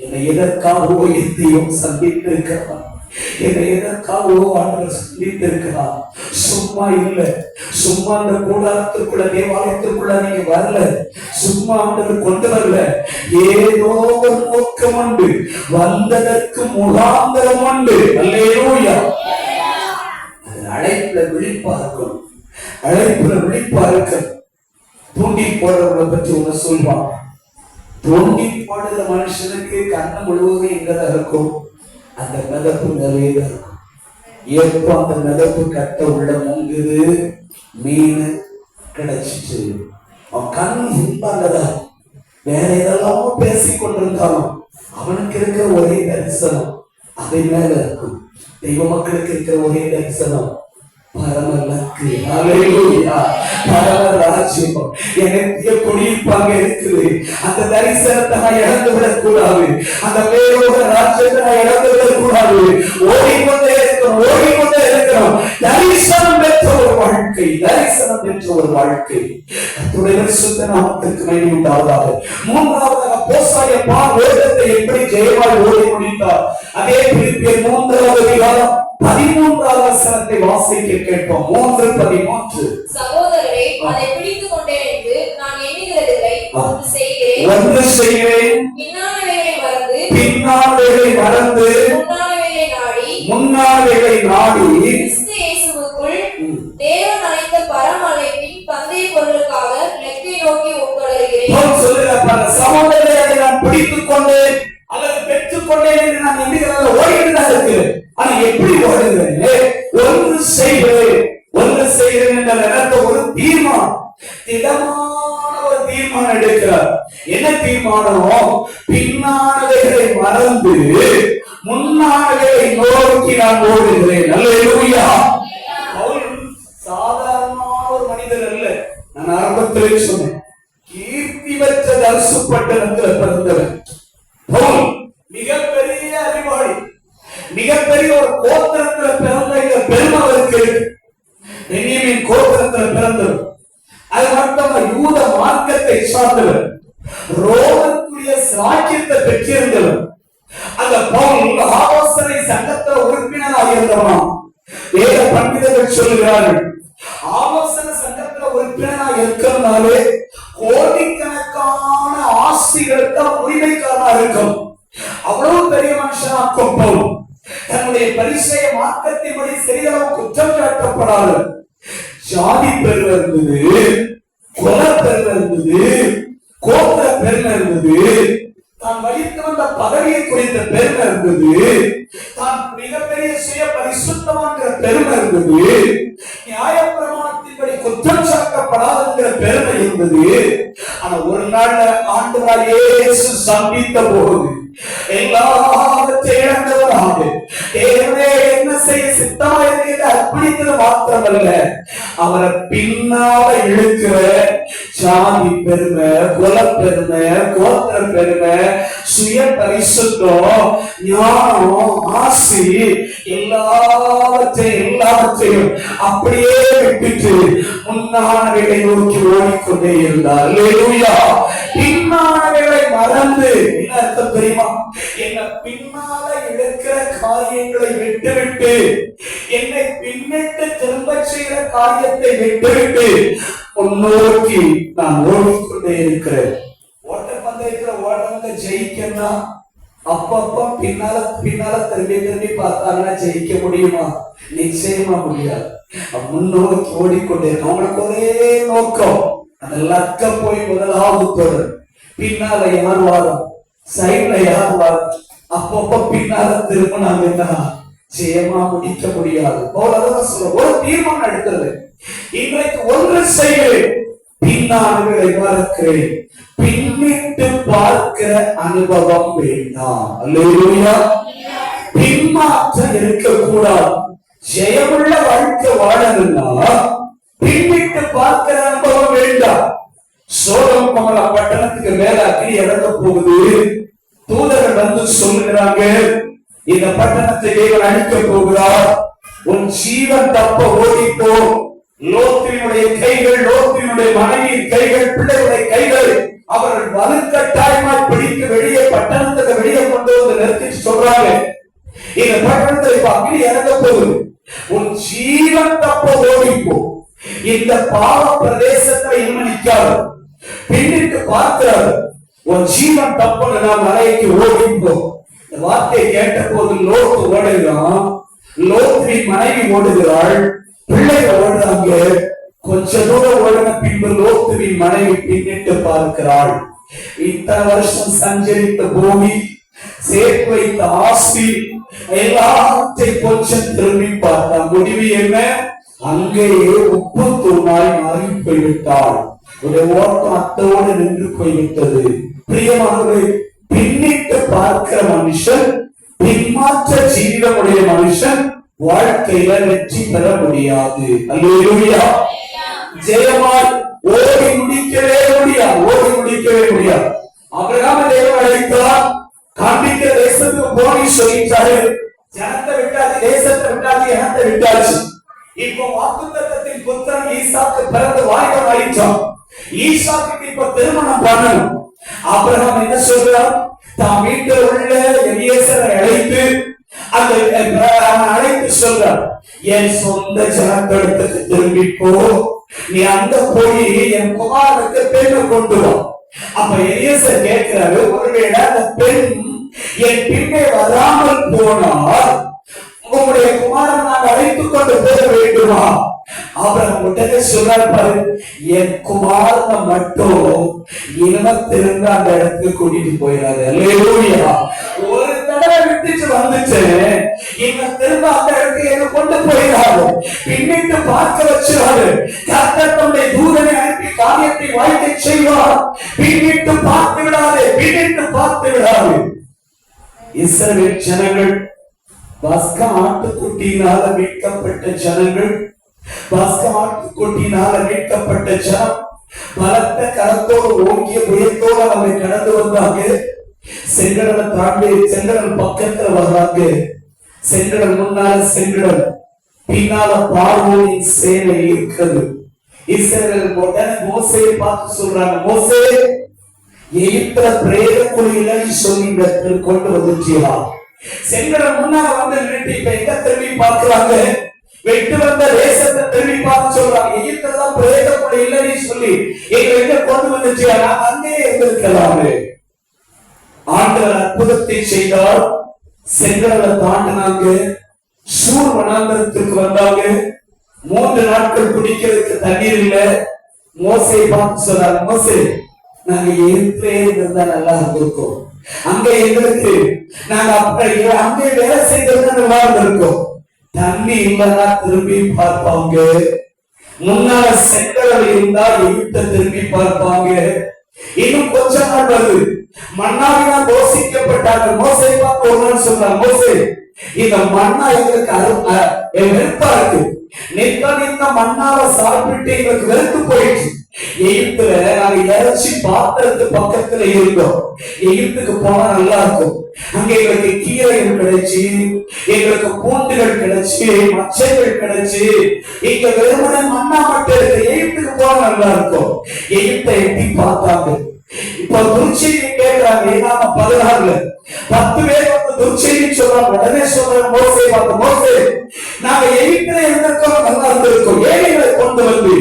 என்னை எதற்காகவோ எத்தையும் சந்தித்து இருக்கிறார், என்னை எதற்காகவோ ஆண்டவர் சந்தித்து இருக்கிறார். சும்மா இல்ல, சும்மா அந்த கூடாரத்திற்குள்ள தேவாலயத்திற்குள்ள நீங்க வரல, சும்மா ஆண்டவர் கொண்டு வரல. ஏதோ ஒரு நோக்கம் உண்டு, வந்ததற்கு முகாந்திரம் உண்டு. அல்லேலூயா. அழைப்புல விழிப்பா இருக்கும். தூண்டி போடுறவங்களை பற்றி ஒண்ணு சொல்வாங்க. தூண்டி போடுற மனுஷனுக்கு கண்ணு முழுவதும் எங்கதான் இருக்கும், அந்த மிதப்பு நிறைய இருக்கும். எப்போ அந்த மிதப்பு கட்ட உள்ள முங்குது, மீன் கிடைச்சிட்டு அவன் கண் இன்பாங்கதான். வேற ஏதெல்லாமோ பேசிக் கொண்டிருந்தாலும் அவனுக்கு இருக்கிற ஒரே தரிசனம் அதை மேல இருக்கும். தெய்வ மக்களுக்கு இருக்கிற ஒரே தரிசனம் பரமலக்கு. ஹல்லேலூயா. பரமராஜ்யம் எனக்கு குடியிருப்பாங்க இருக்குது. அந்த தரிசனத்தை நான் இழந்து விடக்கூடாது, அந்த வேறோட ராஜ்யத்தை நான் இழந்து விடக்கூடாது. ஓடிக்கொண்டே இருக்கிறோம். தரிசனம் பெற்ற ஒரு வாழ்க்கை, சுத்த நாமத்திற்கு மகிமை உண்டாவதாக. மூன்றாவதாக போசாய பார் வேதத்தை எப்படி ஜெயமாய் ஓடி முடித்தார். அதே பிலிப்பியர் 3வது அதிகாரம் 13வது வசனத்தை வாசிக்க கேட்போம். 3:13. சகோதரரே, அதை பிடித்துக் கொண்டேன் என்று நான் எண்ணுகிறதில்லை, ஒன்று செய்கிறேன், பின்னானவைகளை மறந்து முன்னானவைகளை நாடி கிறிஸ்து இயேசுவுக்குள் தேவன் அழைத்த பரம அழைப்பின் பந்தய பொருளுக்காக இலக்கை நோக்கி ஓடுகிறேன். சொல்லுங்க, சகோதரரை அதை நான் பிடித்துக் கொண்டேன் அல்லது பெற்றுக் கொண்டேன் என்று நான் எண்ணுகிறத ஓடிட்டு தான் இருக்கு. ஆனா எப்படி ஓடுகிறேன்? ஒன்று செய்கிறேன் என்ற இடத்த ஒரு தீர்மானம், திடமான ஒரு தீர்மானம் எடுக்கிறார். என்ன தீர்மானம்? பின்னானவைகளை மறந்து முன்னானவைகளை நோக்கி நான் ஓடுகிறேன். அல்லேலூயா. சாதாரணமான ஒரு மனிதர் அல்ல. நான் ஆரம்பத்திலே சொன்னேன், கீர்த்தி பெற்ற தரிசு பட்டணத்தில் பிறந்தவர் பவுல். மிகப்பெரிய அறிவாளி, மிகப்பெரிய ஒரு கோத்திரத்தில் பிறந்த இந்த பெருமை அவருக்கு இருக்கு. பென்யமீன் கோத்திரத்தில் பிறந்தவர். அது மட்டும் யூத மார்க்கத்தை சார்ந்தவர், ரோமனுக்குரிய சாட்சியத்தை பெற்றிருந்தவர். அந்த பவுல் ஆலோசனை சங்கத்தில் உறுப்பினராக இருந்தவன். வேத பண்டிதர்கள் சொல்லுகிறார்கள், ஆலோசனை சங்கத்துல உறுப்பினராக இருக்கிறதுனாலே கோடிக்கணக்கான ஆஸ்திகளுக்கு உரிமைக்காரனாக இருக்கும். அவ்வளவு பெரிய மனுஷனாக்கும் பவுல் தன்னுடைய பரிசய மார்க்கத்தின்படி சிறிதளவு குற்றம் சாட்டப்படாது. ஜாதி பெருமை இருந்தது, குல பெருமை இருந்தது, கோத்திர பெருமை இருந்தது, தான் வகித்து வந்த பதவியை குறித்த பெருமை இருந்தது, தான் மிகப்பெரிய சுய பரிசுத்தமான பெருமை இருந்தது. நியாய பிரமாணத்தின்படி குற்றம் சாட்டப்படாத பாவங்கிற பெருமை இருந்தது. ஆனா ஒரு நாள் ஆண்டவர் இயேசு சந்தித்த போது எல்லாவற்றையும் இழந்தவராக தேவனே என்ன செய்ய சித்தமா இருக்கிறது அர்ப்பணித்தது மாத்திரமல்ல, அவரை பின்னால இழுக்கிற சாதி பெருமை, குல பெருமை, கோத்திர பெருமை, சுய பரிசுத்தம், ஞானம், ஆசி எல்லாவற்றையும் அப்படியே விட்டுட்டு முன்னானவைகளை நோக்கி ஓடிக்கொண்டே இருந்தார். அல்லேலூயா. பின்னானவைகளை மறந்து என்ன அர்த்தம் தெரியுமா? என்ன பின்னால இருக்கிற காரியங்களை விட்டுவிட்டு என்னை பின்னிட்டு திரும்ப செய்கிற காரியத்தை விட்டுவிட்டு முன்னோக்கி நான் ஓடிக்கொண்டே இருக்கிறேன். ஓட்ட பந்தயத்துல ஓடுறவங்க ஜெயிக்கணும், அப்பப்ப பின்னால திரும்பி பார்த்தாங்கன்னா ஜெயிக்க முடியுமா? நிச்சயமா முடியாது. முன்னோக்கி ஓடிக்கொண்டே அவங்களுக்கு ஒரே நோக்கம், அந்த லக்க போய் முதலாவது தொடர். பின்னால யார் வாரம், சைட்ல யார் வாரம், அப்பப்ப பின்னால திரும்பினாங்கன்னா ஜெயமா முடிக்க முடியாது. ஒரு தீர்மானம் எடுக்கிறது, இன்றைக்கு ஒன்று செய்கிறேன், பின்னாளர்களை மறக்கிறேன், பின்னிட்டு பார்க்கிற அனுபவம் வேண்டாம். அல்லேலூயா. பின்மாற்றம் இருக்கக்கூடாது. ஜெயமுள்ள வாழ்க்கை வாழணும்னா பின்னிட்டு பார்க்கிற அனுபவம் வேண்டாம். சோதம் குமரா பட்டணத்துக்கு மேல அக்னி இறங்க போகுது. தூதர்கள் வந்து சொல்லுகிறாங்க, இந்த பட்டணத்தை தேவன் அழிக்க போகிறார், உன் ஜீவன் தப்ப ஓடிப்போ. லோத்தினுடைய கைகள், லோத்தினுடைய மனைவியின் கைகள், பிள்ளைகளுடைய கைகள் அவர்கள் வலுக்கட்டாயமாய் பிடித்து வெளியே பட்டணத்துக்கு வெளியே கொண்டு வந்து நிறுத்தி சொல்றாங்க, இந்த பட்டணத்தை இப்ப அக்னி இறங்க போகுது, உன் ஜீவன் தப்ப ஓடிப்போ. இந்த பாவ பிரதேசத்தை நிற்காது, பின்னிட்டு பார்க்கிறார், உன் ஜீவன் தப்புன்னு நாம் மலைக்கு ஓடிப்போ. இந்த வார்த்தையை கேட்ட போது லோத்து ஓடுகிறான், லோத்தின் மனைவி ஓடுகிறாள், பிள்ளைகள் ஓடுறாங்க. கொஞ்ச தூரம் ஓடின பின்பு லோத்துவின் மனைவி பின்னிட்டு பார்க்கிறாள். இத்தனை வருஷம் சஞ்சரித்த பூமி, சேர்த்து வைத்த ஆஸ்தி எல்லாத்தையும் கொஞ்சம் திரும்பி பார்த்தா முடிவு என்ன? அங்கேயே உப்பு தூணாய் மாறி போய்விட்டாள். ஓட்டம் அத்தோடு நின்று போய்விட்டது. பிரியமானவர்களே, பின்னிட்டு பார்க்கிற மனுஷன், பின்மாற்ற ஜீவிதமுடைய மனுஷன் வாழ்க்கையில வெற்றி பெற முடியாது. அல்லேலூயா. ஜெயமாய் ஓடி முடிக்கவே முடியாது. ஆபிரகாம் தேவன் அழைத்தார், காண்பிக்கிற தேசத்துக்கு போய் சொல்லிட்டாரு, ஜனத்தை விட்டாச்சு, தேசத்தை விட்டாச்சு, இனத்தை விட்டாச்சு. இப்போ வாக்குத்தத்தத்தின் புத்திரன் ஈசாக்கு பிறந்து வாய்ப்பு ஆயிடுச்சான். ஈசாக்கு இப்ப திருமணம் பண்ணணும். ஆபிரகாம் என்ன சொல்றார்? தான் வீட்டில் உள்ள எலியேசரை அழைத்து அழைத்து சொல்றார், என் சொந்த ஜனத்திடத்துக்கு திரும்பி போ, நீ அங்க போய் என் குமாரனுக்கு பெண்ணை கொண்டு வா. அப்ப எலியேசர் கேட்கிறாரு, ஒருவேளை அந்த பெண் என் பின்னே வராமல் போனால் உங்களுடைய குமாரன் நான் அழைத்துக் கொண்டு போக வேண்டுமா? அவர் உடனே சொல்றாரு, பாரு, என் குமாரனை மட்டும் இனத்திலிருந்து அந்த இடத்துக்கு கூட்டிட்டு போயிடாது. அல்லேலூயா. ஒரு தடவை விட்டுச்சு வந்துச்சு, இவன் திரும்ப அந்த இடத்துக்கு என்ன கொண்டு போயிடாது, பின்னிட்டு பார்க்க வச்சிடாது. கர்த்தர் தம்முடைய தூதனை அனுப்பி காரியத்தை வாய்க்க செய்வார். பின்னிட்டு பார்த்து விடாது. இஸ்ரவேல் ஜனங்கள் பஸ்கா ஆட்டுக்குட்டியினால மீட்கப்பட்ட ஜனங்கள், பஸ்கா ஆட்டுக்குட்டியினால மீட்கப்பட்ட ஜனம் பலத்த கரத்தோடு ஓங்கிய புயத்தோடு அவரை கடந்து வந்தாங்க. செங்கடலை தாண்டி செங்கடல் பக்கத்துல வர்றாங்க. செங்கடல் முன்னால செங்கடல், பின்னால பார்வோனின் சேனை இருக்கிறது. இஸ்ரவேல் உடனே மோசேயை பார்த்து சொல்றாங்க, மோசே, எகிப்துல பிரேத குழியில சொல்லி கொண்டு வந்துச்சியா? செங்கடல் முன்னால வந்து நின்று இப்ப எங்க திரும்பி பார்க்கிறாங்க? வெட்டு வந்த தேசத்தை திரும்பி பார்த்து சொல்றாங்க, எகிப்துலதான் பிரேத குழி இல்லைன்னு சொல்லி எங்க எங்க கொண்டு வந்துச்சியா? நான் அங்கே இருந்திருக்கலாமே. ஆண்டவர் அற்புதத்தை செய்தார். செங்கடலை தாண்டினாங்க, சூர் வனாந்தரத்துக்கு வந்தாங்க. 3 நாட்கள் குடிக்கிறதுக்கு தண்ணீர் இல்ல. மோசேயை பார்த்து சொல்றாங்க, மோசே, நாங்க இருந்தா நல்லா இருந்திருக்கோம், அங்க எங்களுக்கு நாங்க அங்கே வேலை செய்தது நல்லா இருந்திருக்கோம். தண்ணி இல்லைன்னா திரும்பி பார்ப்பாங்க. முன்னால செங்கடல் இருந்தா எகிப்தை திரும்பி பார்ப்பாங்க. இன்னும் கொஞ்ச நாள் வருது, மன்னாவினால் போஷிக்கப்பட்டாங்க. மோசே பார்த்து ஒரு நாள் சொன்னாங்க, மோசே இந்த மன்னா எங்களுக்கு வெறுப்பா இருக்கு, இந்த மன்னாவை சாப்பிட்டு எங்களுக்கு வெறுத்து போயிடுச்சு. எகிப்துல நாங்க இறைச்சி பாத்திரத்து பக்கத்துல இருந்தோம், எகிப்துக்கு போனா நல்லா இருக்கும். அங்க எங்களுக்கு கீரைகள் கிடைச்சு, எங்களுக்கு பூண்டுகள் கிடைச்சு, மச்சைகள் கிடைச்சு, இங்க வெறுமனே மண்ணா மட்டும் இருக்கு, எகிப்துக்கு போனா நல்லா இருக்கும். எகிப்தை எட்டி பார்த்தாங்க. இப்ப துர்ச்செய்தி கேட்கிறாங்க. ஏனாம 16 10 பேர் வந்து துர்ச்செய்தி சொல்றாங்க. உடனே சொல்றாங்க, மோசே பார்த்து, மோசே நாங்க எகிப்துல இருந்திருக்கோம், நல்லா இருந்திருக்கோம், ஏழைகளை கொண்டு வந்து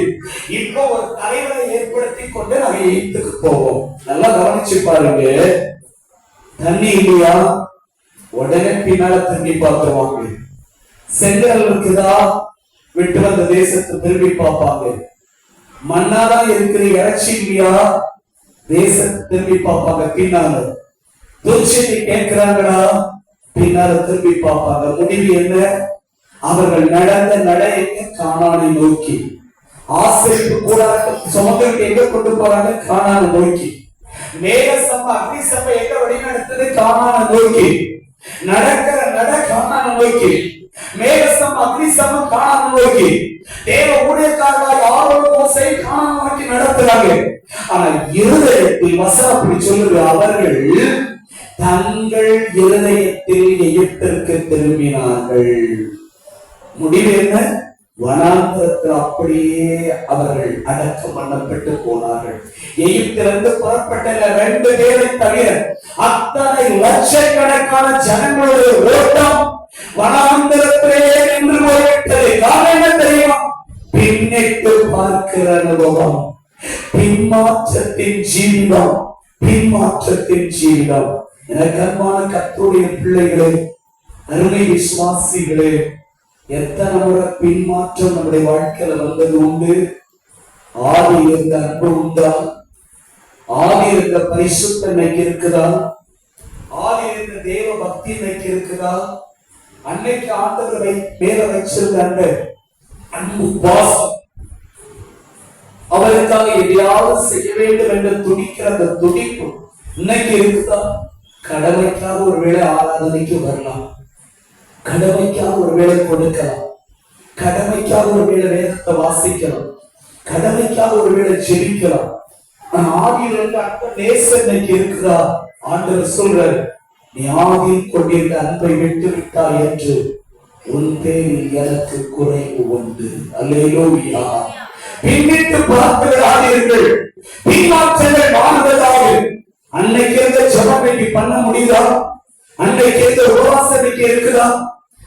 இப்போ ஒரு தலைவரை ஏற்படுத்தி கொண்டு நாங்க எகிப்துக்கு போவோம். நல்லா கவனிச்சு பாருங்க. தண்ணி இல்லையா, உடனே பின்னால திரும்பி பார்த்துருவாங்க. செங்கல் இருக்குதா, விட்டு வந்த தேசத்தை திரும்பி பார்ப்பாங்க. மண்ணாதான் இருக்கிற இறைச்சி இல்லையா, தேசத்தை திரும்பி பார்ப்பாங்க. பின்னால துர்ச்செய்தி கேட்கிறாங்களா, பின்னால திரும்பி பார்ப்பாங்க. முடிவு என்ன? அவர்கள் நடந்த நடையை கானானை நோக்கி, ஆசரிப்பு கூட சுமந்துட்டு எங்க கொண்டு போறாங்க, கானானை நோக்கி. மேகசம அக்னிசம எங்க வழிநடத்துது, கானானை நோக்கி. நடக்கிற நட கானானை நோக்கி, மேகசம அக்னிசம கானானை நோக்கி. தேவ ஊழியக்காரர்கள் ஆரோன் மோசே கானானை நோக்கி நடத்துறாங்க. ஆனா இருதயத்தில் வசனம் அப்படி சொல்லுது, அவர்கள் தங்கள் இருதயத்தில் எகிப்திற்கு திரும்பினார்கள். முடிவு என்ன? வனாந்தரத்தில் அப்படியே அவர்கள் அடக்கம் பண்ணப்பட்டு போனார்கள். எகிப்திலிருந்து புறப்பட்ட 2 பேரை தவிர அத்தனை லட்சக்கணக்கான ஜனங்களுடைய ஓட்டம் வனாந்தரத்திலே நின்று போய்விட்டது. காரணம் என்ன தெரியுமா? பின்னிட்டு பார்க்கிற அனுபவம், பின்மாற்றத்தின் ஜீவிதம், பின்மாற்றத்தின் ஜீவிதம். எனக்கு அன்பான கர்த்தருடைய பிள்ளைகளே, அருமை விசுவாசிகளே, எத்தனை முறை பின்மாற்றம் நம்முடைய வாழ்க்கையில வந்தது உண்டு. ஆதி இருந்த அன்பு உண்டா? ஆதி இருந்த பரிசுத்தம் இன்னைக்கு இருக்குதா? ஆதி இருந்த தேவ பக்தி இன்னைக்கு இருக்குதா? அன்னைக்கு ஆண்டவரை மேல வச்சிருந்த அந்த அன்பு பாசம், அவருக்காக எதையாவது செய்ய வேண்டும் என்று துடிக்கிற அந்த துடிப்பு இன்னைக்கு இருக்குதா? கடமைக்காக ஒருவேளை ஆராதனைக்கு வரலாம், கடமைக்காக ஒருவேளை கொடுக்கலாம், கடமைக்காக ஒருவேளை வேதத்தை வாசிக்கலாம், கடமைக்காக ஒருவேளை ஜெபிக்கலாம். ஆனா ஆதியில் இருந்த அன்பு நேசம் இன்னைக்கு இருக்குதா? ஆண்டவர் சொல்றாரு, நீ ஆதியில் கொண்டிருந்த அன்பை விட்டு விட்டாய் என்று உன் பேரில் எனக்கு குறைவு உண்டு. அல்லேலூயா. பின்னிட்டு பார்த்துவிடாதீர்கள், பின்மாற்றங்கள் வாழ்வதாக. அன்னைக்கு இருந்த ஜெபம் இன்னைக்கு பண்ண முடியுதா? அன்னைக்கு இருந்த உபவாசம் இன்னைக்கு இருக்குதா?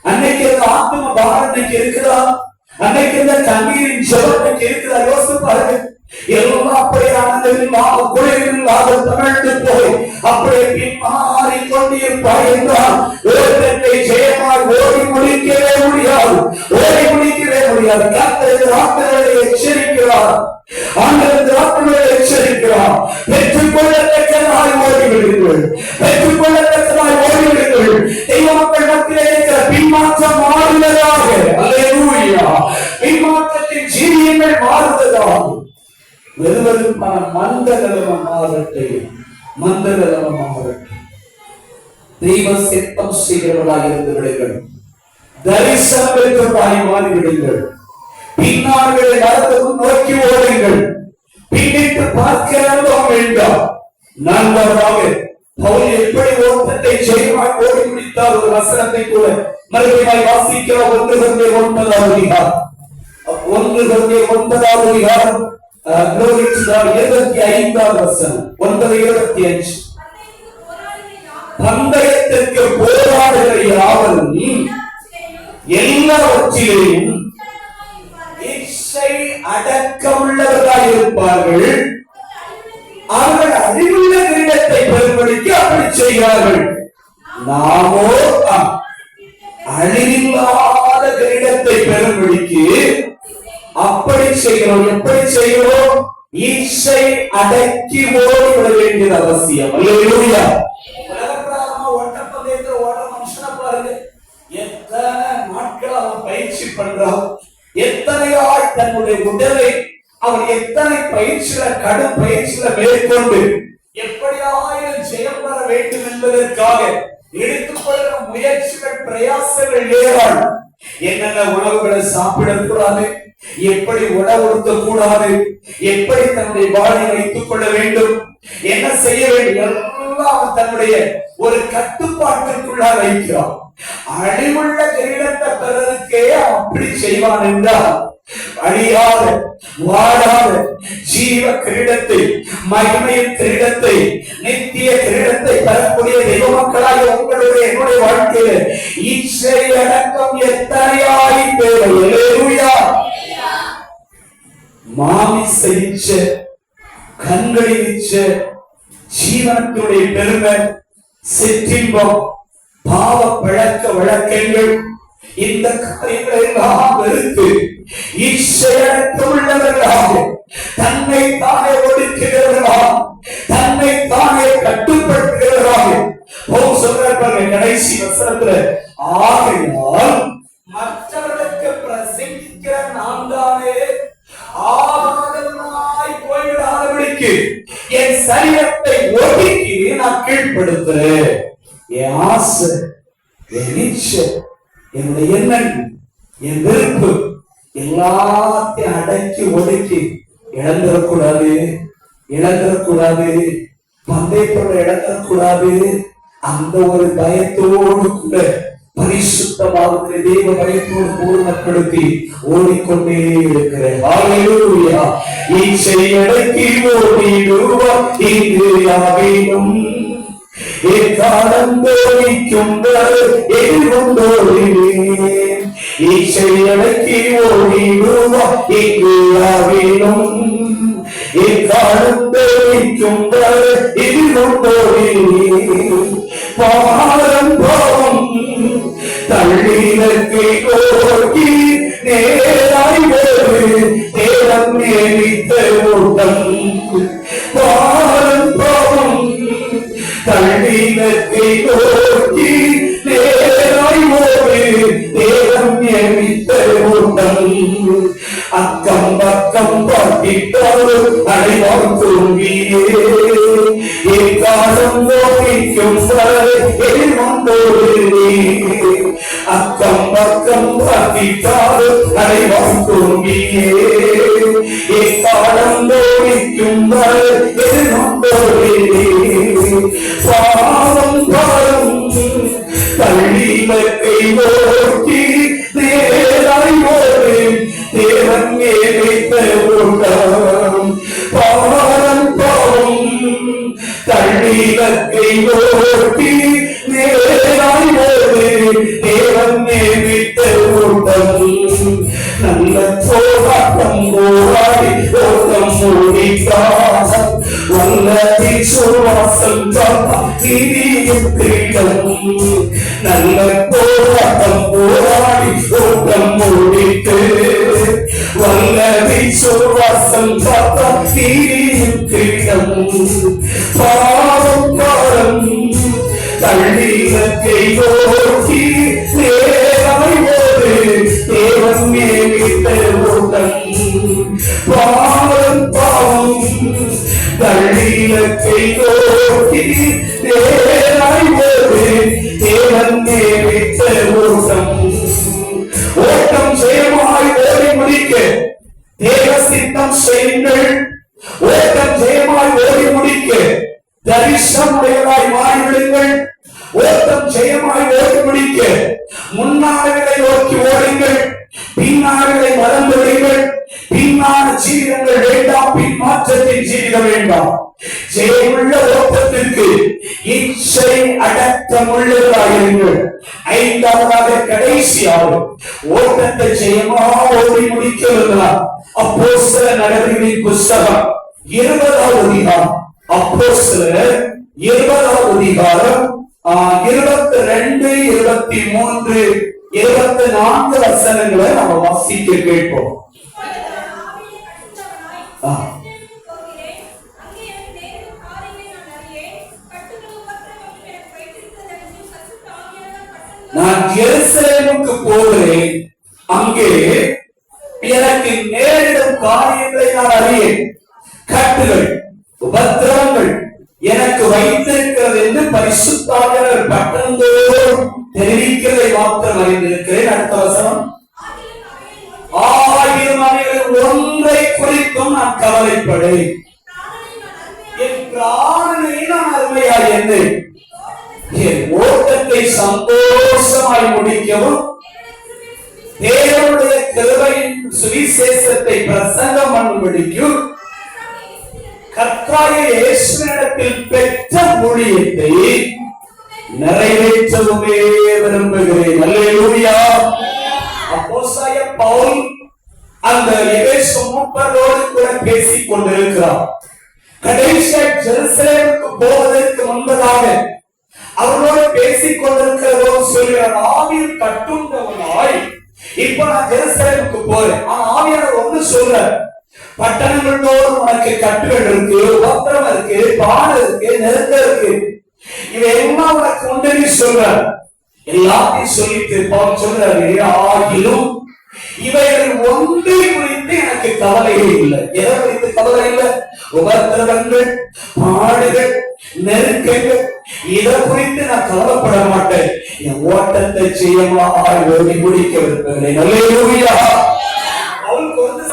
அன்னைக்கு இருந்த ஆத்ம பாரம் இன்னைக்கு இருக்குதா? அன்னைக்கு இருந்த கண்ணீரின் ஜெபம் இன்னைக்கு இருக்குதா? யோசித்து பாருங்க. எல்லாம் அப்படியே ஆனந்தமாக குளிரில்லாத தமிழ்ந்து போய் அப்படியே பின்மாறி கொண்டிருப்பாய் என்றால் ஓட்டத்தை ஜெயமாய் ஓடி முடிக்கவே முடியாது, ஓடி முடிக்கவே முடியாது. கர்த்தர் ஆட்களை எச்சரிக்கிறார், ஆண்டவர் ஆட்களை எச்சரிக்கிறார். பெற்றுக்கொள்ளத்தக்கதாய் ஓடிவிடுங்கள், பெற்றுக்கொள்ளத்தக்கதாய் ஓடிவிடுங்கள். தெய்வ மக்கள் மத்தியிலே இருக்கிற பின்மாற்றம் மாறுவதாக. அல்லேலூயா. பின்மாற்றத்தின் ஜீவியங்கள் மாறுவதாக. வெறுவெறுப்பான மந்த நிலவம் மாறட்டும், மந்த நிலவம் மாறட்டும். தெய்வ சித்தம் செய்கிறவர்களாக இருந்து விடுங்கள், தரிசனம் பெற்றவர்களாய் மாறி விடுங்கள். பின்னார்களை நடந்து நோக்கி ஓடுங்கள், பின்னிட்டு பார்க்கிற அனுபவம் வேண்டாம். நண்பராக பவுல் எப்படி ஓட்டத்தை ஜெயமாய் ஓடி முடித்தார். ஒரு வசனத்தை கூட மறுபடியும் வாசிக்கிற 1 Corinthians 9 அதிகாரம் 25 வசனம். 9:25. பந்தயத்திற்கு போராடுகிற யாவரும் எல்லாவற்றிலேயும் இச்சை அடக்கமுள்ளவர்களாய் இருப்பார்கள். அவர்கள் அறிவுள்ள கிரீடத்தை பெறும்படிக்கு அப்படி செய்கிறார்கள். நாமோ அழிவில்லாத கிரீடத்தை பெறும்படிக்கு அப்படி செய்கிறோம். எப்படி செய்கிறோம்? இச்சை அடக்கி ஓடிவிட வேண்டியது அவசியம். அல்லேலூயா. ஓட்ட மனுஷனை பாருங்க, எத்தனை நாட்கள் அவன் பயிற்சி பண்றான், எத்தனையாய் தன்னுடைய உடலை அவர் எத்தனை பயிற்சிகளை கடும் பயிற்சிகளை மேற்கொண்டு எப்படியாயிரம் ஜெயம் பெற வேண்டும் என்பதற்காக எடுத்துக்கொள்கிற முயற்சிகள் பிரயாசங்கள் ஏராளம். என்னென்ன உணவுகளை சாப்பிடக்கூடாது, எப்படி உணவுறுத்த கூடாது, எப்படி தன்னுடைய வாழை வைத்துக் கொள்ள வேண்டும், என்ன செய்ய வேண்டும் எல்லாம் தன்னுடைய ஒரு கட்டுப்பாட்டிற்குள்ளாக வைக்கிறான். அழிவுள்ள கிரீடத்தை பெறதுக்கே அப்படி செய்வான் என்றால் அழியாத வாழாத ஜீவ கிரீடத்தை, மகிமையின் கிரீடத்தை, நித்திய கிரீடத்தை பெறக்கூடிய தெய்வ மக்களாக உங்களுடைய என்னுடைய வாழ்க்கையில இச்சை அடக்கம் எத்தனையாய் தேவை. அல்லேலூயா. மாமிச இச்சை, கண்களின் இச்சை, ஜீவனத்துடைய பெருமை, சிற்றின்பம், பாவ பழக்க வழக்கங்கள், இந்த காரியங்களை எல்லாம் வெறுத்து இச்சையடக்கம் உள்ளவர்களாக, தன்னை தானே ஒடுக்குகிறவர்களாக, தன்னை தானே கட்டுப்படுத்துகிறவர்களாக சொல்றாங்க கடைசி வசனத்துல, ஆகையால் மற்றவர்களுக்கு பிரசங்கிக்கிற நாம் தானே ஆதாரமாய் போய்விடாதபடிக்கு என் சரீரத்தை ஒதுக்கி நான் கீழ்ப்படுத்துறேன். என் ஆசை, என் இச்சை, என்னுடைய எண்ணங்கள், என் வெறுப்பு எல்லாத்தையும் அடக்கி ஒடுக்கி இழந்துடக்கூடாது, பந்தயத்தோட இழந்துடக்கூடாது. அந்த ஒரு பயத்தோடு கூட பரிசுத்தமாக தேவ பயத்தோடு பூர்ணப்படுத்தி ஓடிக்கொண்டே இருக்கிறேன். ஹல்லேலூயா. இச்சை அடக்கி ஓடிடுவார் இங்கு யாவிலும் காலம் தோழிக்கும் எதிர்கொண்டோடினேன். இச்சை அடக்கி ஓடிடுவார் இங்கு யாவிலும் காலம் தோழிக்கும் எதிர்கொண்டோடினேன். பாரம் பாவம் தள்ளினத்தை நோக்கி நேராய் வேறு நேரம் நேரித்த ஓட்டம். பாரம் பாவம் தள்ளினத்தை நோக்கி நேராய் வேறு நேரம் நேரித்த ஓட்டம். அக்கம் பக்கம் பார்த்திட்டாலும் அனைவரும் தூங்கியே காலம் நோக்கிக்கும் அக்கம் பக்கம் பார்த்திட்டாலும் அனைவரும் தூங்கியே காலம் நோக்கிக்கும் பாவம் பாரம் தள்ளிமத்தை நோக்கி நேராய் ஓடு தேவன் ஏழைத்த ஓட்டம். பாரம் பாவம் தள்ளிமத்தை நோக்கி நேராய் ஓடு தேவன் ஏழைத்த ஓட்டம். நல்ல போராட்டம் போராடி ஓட்டம் முடித்தார். வல்லதி சுவாசம் நீதியும் கிரீடம். நல்ல போராட்டம் போராடி ஓட்டம் முடித்து வல்லதி சுவாசம் நீதியும் கிரீடம். பாவம் பாரம் தள்ளினத்தை நோக்கி நேராய் ஓடு தேவன் ஏவித்த ஓட்டம். பாவம் பாவம் தள்ளினத்தை நோக்கி நேராய் ஓடு தேவன் ஏவித்த ஓட்டம். ஓட்டம் ஜெயமாய் ஓடி முடிக்க தேவ சித்தம் செய்யுங்கள். ஓட்டம் ஜெயமாய் ஓடி முடிக்க தரிசனமுடையவராய் மாறிவிடுங்கள். ஓட்டம் ஜெயமாய் ஓடி முடிக்க முன்னாளர்களை நோக்கி ஓடுங்கள், பின்னாளர்களை மறந்து விடுங்கள். பின்னான ஜீவிதங்கள் வேண்டாம், பின் மாற்றத்தின் ஜீவிதம் வேண்டாம். ஜெயமுள்ள ஓட்டத்திற்கு இச்சை அடக்கம் உள்ளவராயிருங்கள். ஐந்தாவதாக கடைசியாக ஓட்டத்தை ஜெயமா ஓடி முடிக்கிறார். அப்போஸ்தலர் நடவடிக்கைகளின் புஸ்தகம் 20வது அதிகாரம், அப்போஸ்தலர் 20வது அதிகாரம் 22, 23, 24 வசனங்களை நம்ம வாசிக்க கேட்போம். நான் எருசலேமுக்கு போகிறேன், அங்கே கட்டுகள், உபத்திரவங்கள் எனக்கு வைத்திருக்கிறது என்று பரிசுத்தாவியானவர் பட்டந்தோறும் தெரிவிக்கிறதை மாத்திரம் அறிந்திருக்கிறேன். அடுத்த வசனம், ஆயிரம் அவைகளில் ஒன்றை குறித்தும் நான் கவலைப்படேன். என் பிராணனை நான் அருமையாய் எண்ணேன். என் ஓட்டத்தை சந்தோஷமாய் முடிக்கவும் தேவனுடைய கிருபையின் சுவிசேஷத்தை பிரசங்கம் பண்ணும்படிக்கும் கர்த்தராகிய இயேசுவினிடத்தில் பெற்ற ஊழியத்தை நிறைவேற்றவுமே விரும்புகிறேன். அல்லேலூயா. அப்போஸ்தலனாகிய பவுல் அந்த எபேசு மூப்பரோடு கூட பேசிக் கொண்டிருக்கிறார். கடைசியாக ஜெருசலேமுக்கு போவதற்கு முன்பதாக அவரோடு பேசிக் கொண்டிருக்கிறதோ சொல்கிறார், ஆவியில் கட்டுண்டவனாய் இப்ப நான் ஜெருசலேமுக்கு போறேன். ஆனா ஆவியானவர் ஒன்று சொல்றார், பட்டணங்கள் தோறும் உனக்கு கட்டுகள் இருக்கு, உபத்திரம் இருக்கு, பாடு இருக்கு, நெருக்கம் இருக்கு, இவை எல்லாம் உனக்கு உண்டு சொல்றார். எல்லாத்தையும் சொல்லிட்டு பவுல் சொல்றாரு, ஆகிலும் இவைகள் ஒன்றை குறித்து எனக்கு கவலையே இல்லை. எதை குறித்து கவலை இல்லை? உபத்திரவங்கள், பாடுகள், நெருக்கங்கள், இதை குறித்து நான் கவலைப்பட மாட்டேன். என் ஓட்டத்தை செய்யமாக ஓடி முடிக்க விரும்புகிறேன். அல்லேலூயா. அவளுக்கு வந்து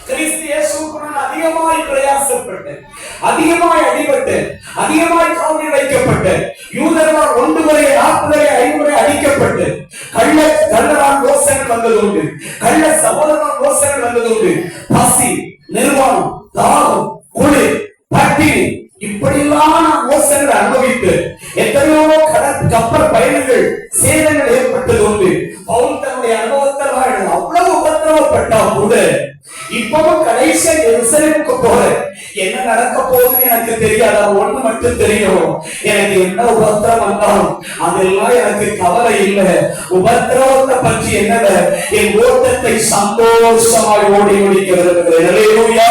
கிறிஸ்து இயேசுவுக்கு அதிகமாய் பிரயாசப்பட்டேன், அதிகமாய் அடிபட்டேன், அதிகமாய் காவலில் வைக்கப்பட்டேன். யூதர்களால் 1 முறை 40 5 முறை அடிக்கப்பட்டு கள்ளரால் யோசனை வந்தது உண்டு, கள்ள சகோதரனால் யோசனை வந்தது உண்டு. பசி, நிர்வாணம், தாகம், குளிர், பட்டினி, இப்படியெல்லாம் நான் யோசனை அனுபவித்து எத்தனையோ கப்பல் பயணங்கள் சேதங்கள் ஏற்பட்டது உண்டு. பவுல் தன்னுடைய அனுபவத்தால் அவ்வளவு உபத்திரவப்பட்டா கூட இப்பவும் கடைசி எருசலேமுக்கு போறேன். என்ன நடக்க போகுதுன்னு எனக்கு தெரியாது. ஒண்ணு மட்டும் தெரியும், எனக்கு என்ன உபத்திரம் வந்தாலும் அதெல்லாம் எனக்கு கவலை இல்லை. உபத்திரவத்தை பற்றி என்னத, என் ஓட்டத்தை சந்தோஷமாய் ஓடி முடிக்க விரும்புகிறேன். அல்லேலூயா.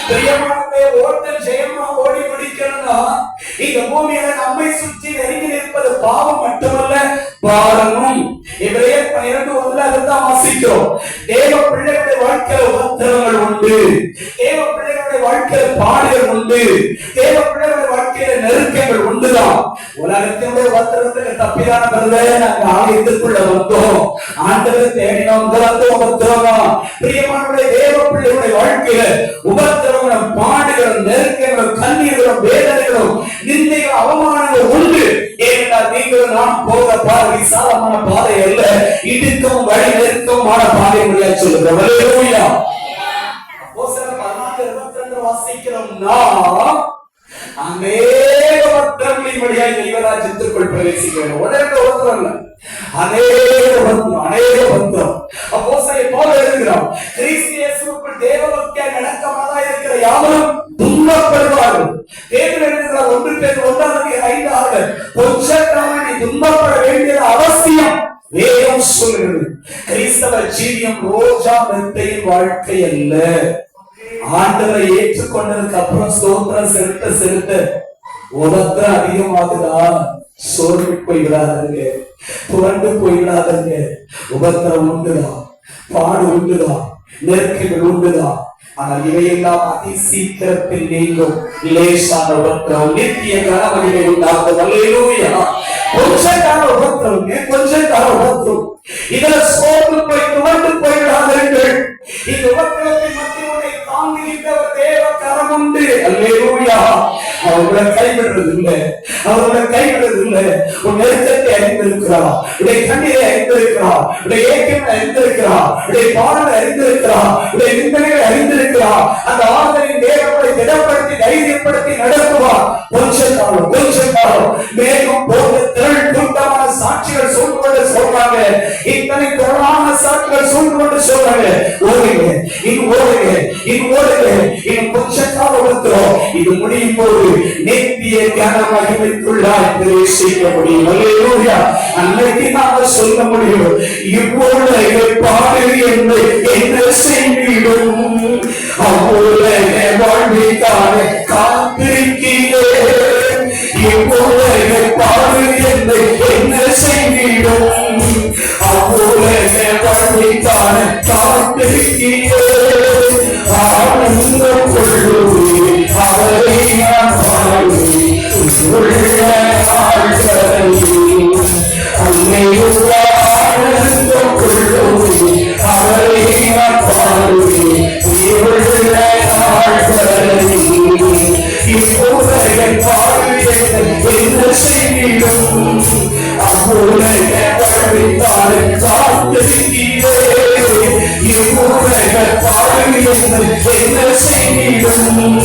பிரியமானவர்களே, ஓட்டம் ஜெயமா ஓடி முடிக்கணும்னா இந்த பூமியில நம்மை சுற்றி நெருங்கி நிற்பது பாவம் மட்டுமல்ல, பாரமும். எபிரேயர் 12:1 அதுதான் வாசிக்கிறோம். தேவ பிள்ளைகளுடைய வாழ்க்கையில உபத்திரவங்கள் உண்டு, தேவ பிள்ளைகளுடைய வாழ்க்கையில பாடுகள் உண்டு, தேவ பிள்ளைகளுடைய வாழ்க்கையில நெருக்கங்கள் உண்டுதான். உலகத்தினுடைய உபத்திரவத்துக்கு தப்பிதான பிறகு நாங்க ஆலயத்துக்குள்ள வந்தோம், ஆண்டவரை தேடினோம், உபத்திரவம். பிரியமானவர்களே, தேவ பிள்ளைகளுடைய வாழ்க்கையில உபத்திரவங்களும், பாடுகளும், நெருக்கங்களும், கண்ணீர்களும், வேதனைகளும், நிந்தைகள், அவமானங்கள் உண்டு. ஏனென்றால் நீங்கள் நான் போக பாதை விசாலமான பாதை அல்ல, இடுக்கும் வழி நெருக்கமான பாதை முடியாது சொல்லுகிறோம். அல்லேலூயா. அப்போஸ்தலர் 14:22 வாசிக்கிறோம், நாம் அநேக பத்திரங்களின் வழியாய் தெய்வராஜ்யத்திற்குள் பிரவேசிக்கிறோம். உடனே ஒருத்தர் இல்ல, அநேக பத்திரம். அப்போஸ்தலர் பவுல் எழுதுகிறார், கிறிஸ்து இயேசுவுக்குள் தேவபக்தியாய் நடக்கமாதான் இருக்கிற யாவரும் துன்பப்படுவார்கள். தேவன் எழுதுகிறார் 1 பேதுரு 1:5 கொஞ்ச காலம் நீ துன்பப்பட வேண்டியது அவசியம். வேதம் சொல்கிறது, கிறிஸ்தவ ஜீவியம் ரோஜா மெத்தையின் வாழ்க்கை அல்ல. ஆண்டவரை ஏற்றுக்கொண்டதுக்கு அப்புறம் ஸ்தோத்திரம் செலுத்த உபத்திரம் அதிகமாகுதா? சோர்ந்து போய்விடாதீங்க, புரண்டு போய்விடாதீங்க. உபத்திரம் உண்டுதா, பாடு உண்டுதா, நெருக்கங்கள் உண்டுதா, ஆனால் இவையெல்லாம் அதி சீக்கிரத்தில் நீங்கும். லேசான உபத்திரம் நித்திய கனமகிமை உண்டாகும். அல்லேலூயா. கொஞ்ச கால உபத்திரம், கொஞ்ச கால உபத்திரம், இதுல சோர்ந்து போய் துவண்டு போய்விடாதீர்கள். இந்த உபத்திரத்தை மத்தியுடைய தாங்குகின்ற தேவ கரம் உண்டு. அல்லேலூயா. அவர்களை கைவிடுறது இல்லை, அவர்களை கைவிடுறது இல்லை. உன் நெருக்கத்தை அறிந்திருக்கிறார், உடைய கண்ணீரை அறிந்திருக்கிறார், உடைய ஏக்கத்தை அறிந்திருக்கிறார், உடைய பாடலை அறிந்திருக்கிறார், உடைய நிந்தனைகளை அறிந்திருக்கிறார். அந்த ஆதரின் தேவனை திடப்படுத்தி தைரியப்படுத்தி நடத்துவார். கொஞ்ச காலம் மேலும் போன்ற திரள் கூட்டமான சாட்சிகள் சூழ்ந்து சொல்றாங்க, இத்தனை திரளான சாட்சிகள் சூழ்ந்து சொல்றாங்க, ஓடுங்க, இன்னும் கொஞ்ச காலம் வந்துடும். இது முடியும் போது நித்திய ஞான மகிமைக்குள்ளாய் பிரவேசிக்க முடியும். அல்லேலூயா. அன்னைக்கு நாம சொல்ல முடியும், இப்பொழுது பாடு என்னை என்ன செய்திடும், அவ்வளவு வாழ்விக்கான காத்திருக்கிறேன். இப்பொழுது பாடு என்னை என்ன செய்திடும், அவ்வளவு வாழ்விக்கான காத்திருக்கிறேன். செய்திடும் அவ்வுலக வாழ்வித்தாலே காத்திருக்கிறேன் இவ்வுலக வாழ்வில் என்ன செய்திடும்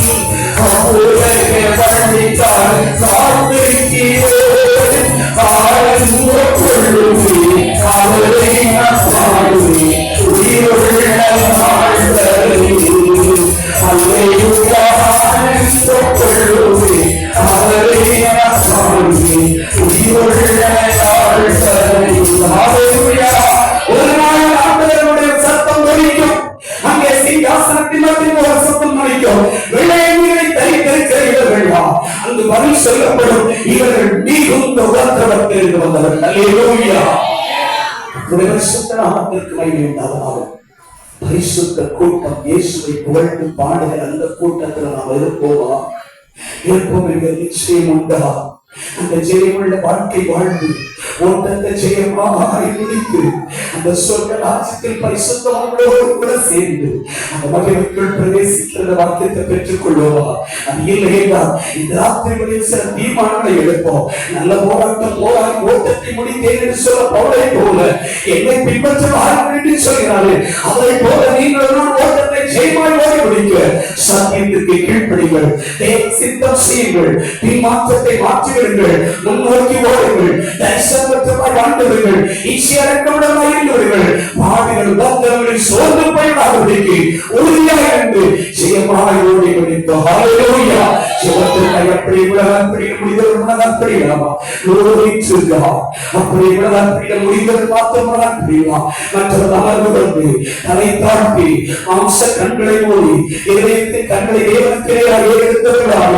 அவ்வுலக வாழ்வித்தாலே காத்திருக்கிறேன் ஆழ்ந்த கொள்ளுவே அவரை நான் பாடுவேன் உயிருள்ள நாள் வரையில் அல்லேலூயா ஆழ்ந்த கொள்ளுவே அவரை நான் பாடுவேன் உயிருள்ள நாள் வரையில் அல்லேலூயா. ஒரு நாள் ஆண்டவருடைய சத்தம் ஒலிக்கும், அங்கே சிங்காசனத்தின் மத்தியில் ஒரு சத்தம் ஒலிக்கும், வெள்ளையங்களை தரித்திருக்கிற இவர்கள் அங்கு பதில் சொல்லப்படும், இவர்கள் மிகுந்த உலகத்திலிருந்து வந்தவர்கள். அல்லேலூயா. பரிசுத்த நாமத்திற்கு மகிமை உண்டாவதாக. பரிசுத்த கூட்டம் இயேசுவை புகழ்ந்து பாடுகிற அந்த கூட்டத்தில் நாம் இருப்போமா? இருப்போம் என்கிற நிச்சயம் உண்டா? அந்த ஜெயமுள்ள வாழ்க்கை வாழ்ந்து ஓட்டத்தை ஜெயமாய் முடித்து அந்த சொர்க்க ராஜ்யத்தில் பரிசுத்தவான்களோடு கூட சேர்ந்து அந்த மகிமைக்குள் பிரவேசிக்கிற வாக்கியத்தை பெற்றுக் கொள்வோமா? அது இல்லை என்றால் இந்த ராத்திரிகளில் சில தீர்மானங்களை எடுப்போம். நல்ல போராட்டம் போராடி ஓட்டத்தை முடித்தேன் என்று சொல்ல பவுலை போல என்னை பின்பற்ற வாருங்கள் என்று சொல்கிறார்கள். அதை போல நீங்களும் ஓட்டத்தை ஜெயமாய் ஓடி முடிக்க சத்தியத்திற்கு கீழ்ப்படிங்கள், சித்தம் செய்யுங்கள், பின்மாற்றத்தை மாற்றுவிடுங்கள், முன்னோக்கி ஓடுங்கள், தரிசனமாய் வாழ்ந்துவிடுங்கள், இச்சையடக்கமுடமாய் இருந்துவிடுங்கள், பாடுகள் பந்தங்களில் சோர்ந்து போய்விடாதபடிக்கு உறுதியாய் இருந்து ஜெயமாய் ஓடி முடித்தோம். ஹல்லேலூயா. ஜெபத்திற்காக அப்படி விழாப்படி முடிதல் மனதாப்படியாமா லோரிச்சுகா அப்படி விழாப்படி முடிதல் மாத்திரமாக முடியுமா? மற்றவர் அமர்ந்து கொண்டு தலை தாழ்த்தி மாம்ச கண்களை மூடி இதயத்தின் கண்களை தேவனுக்கு நேராக எடுத்தவர்களாக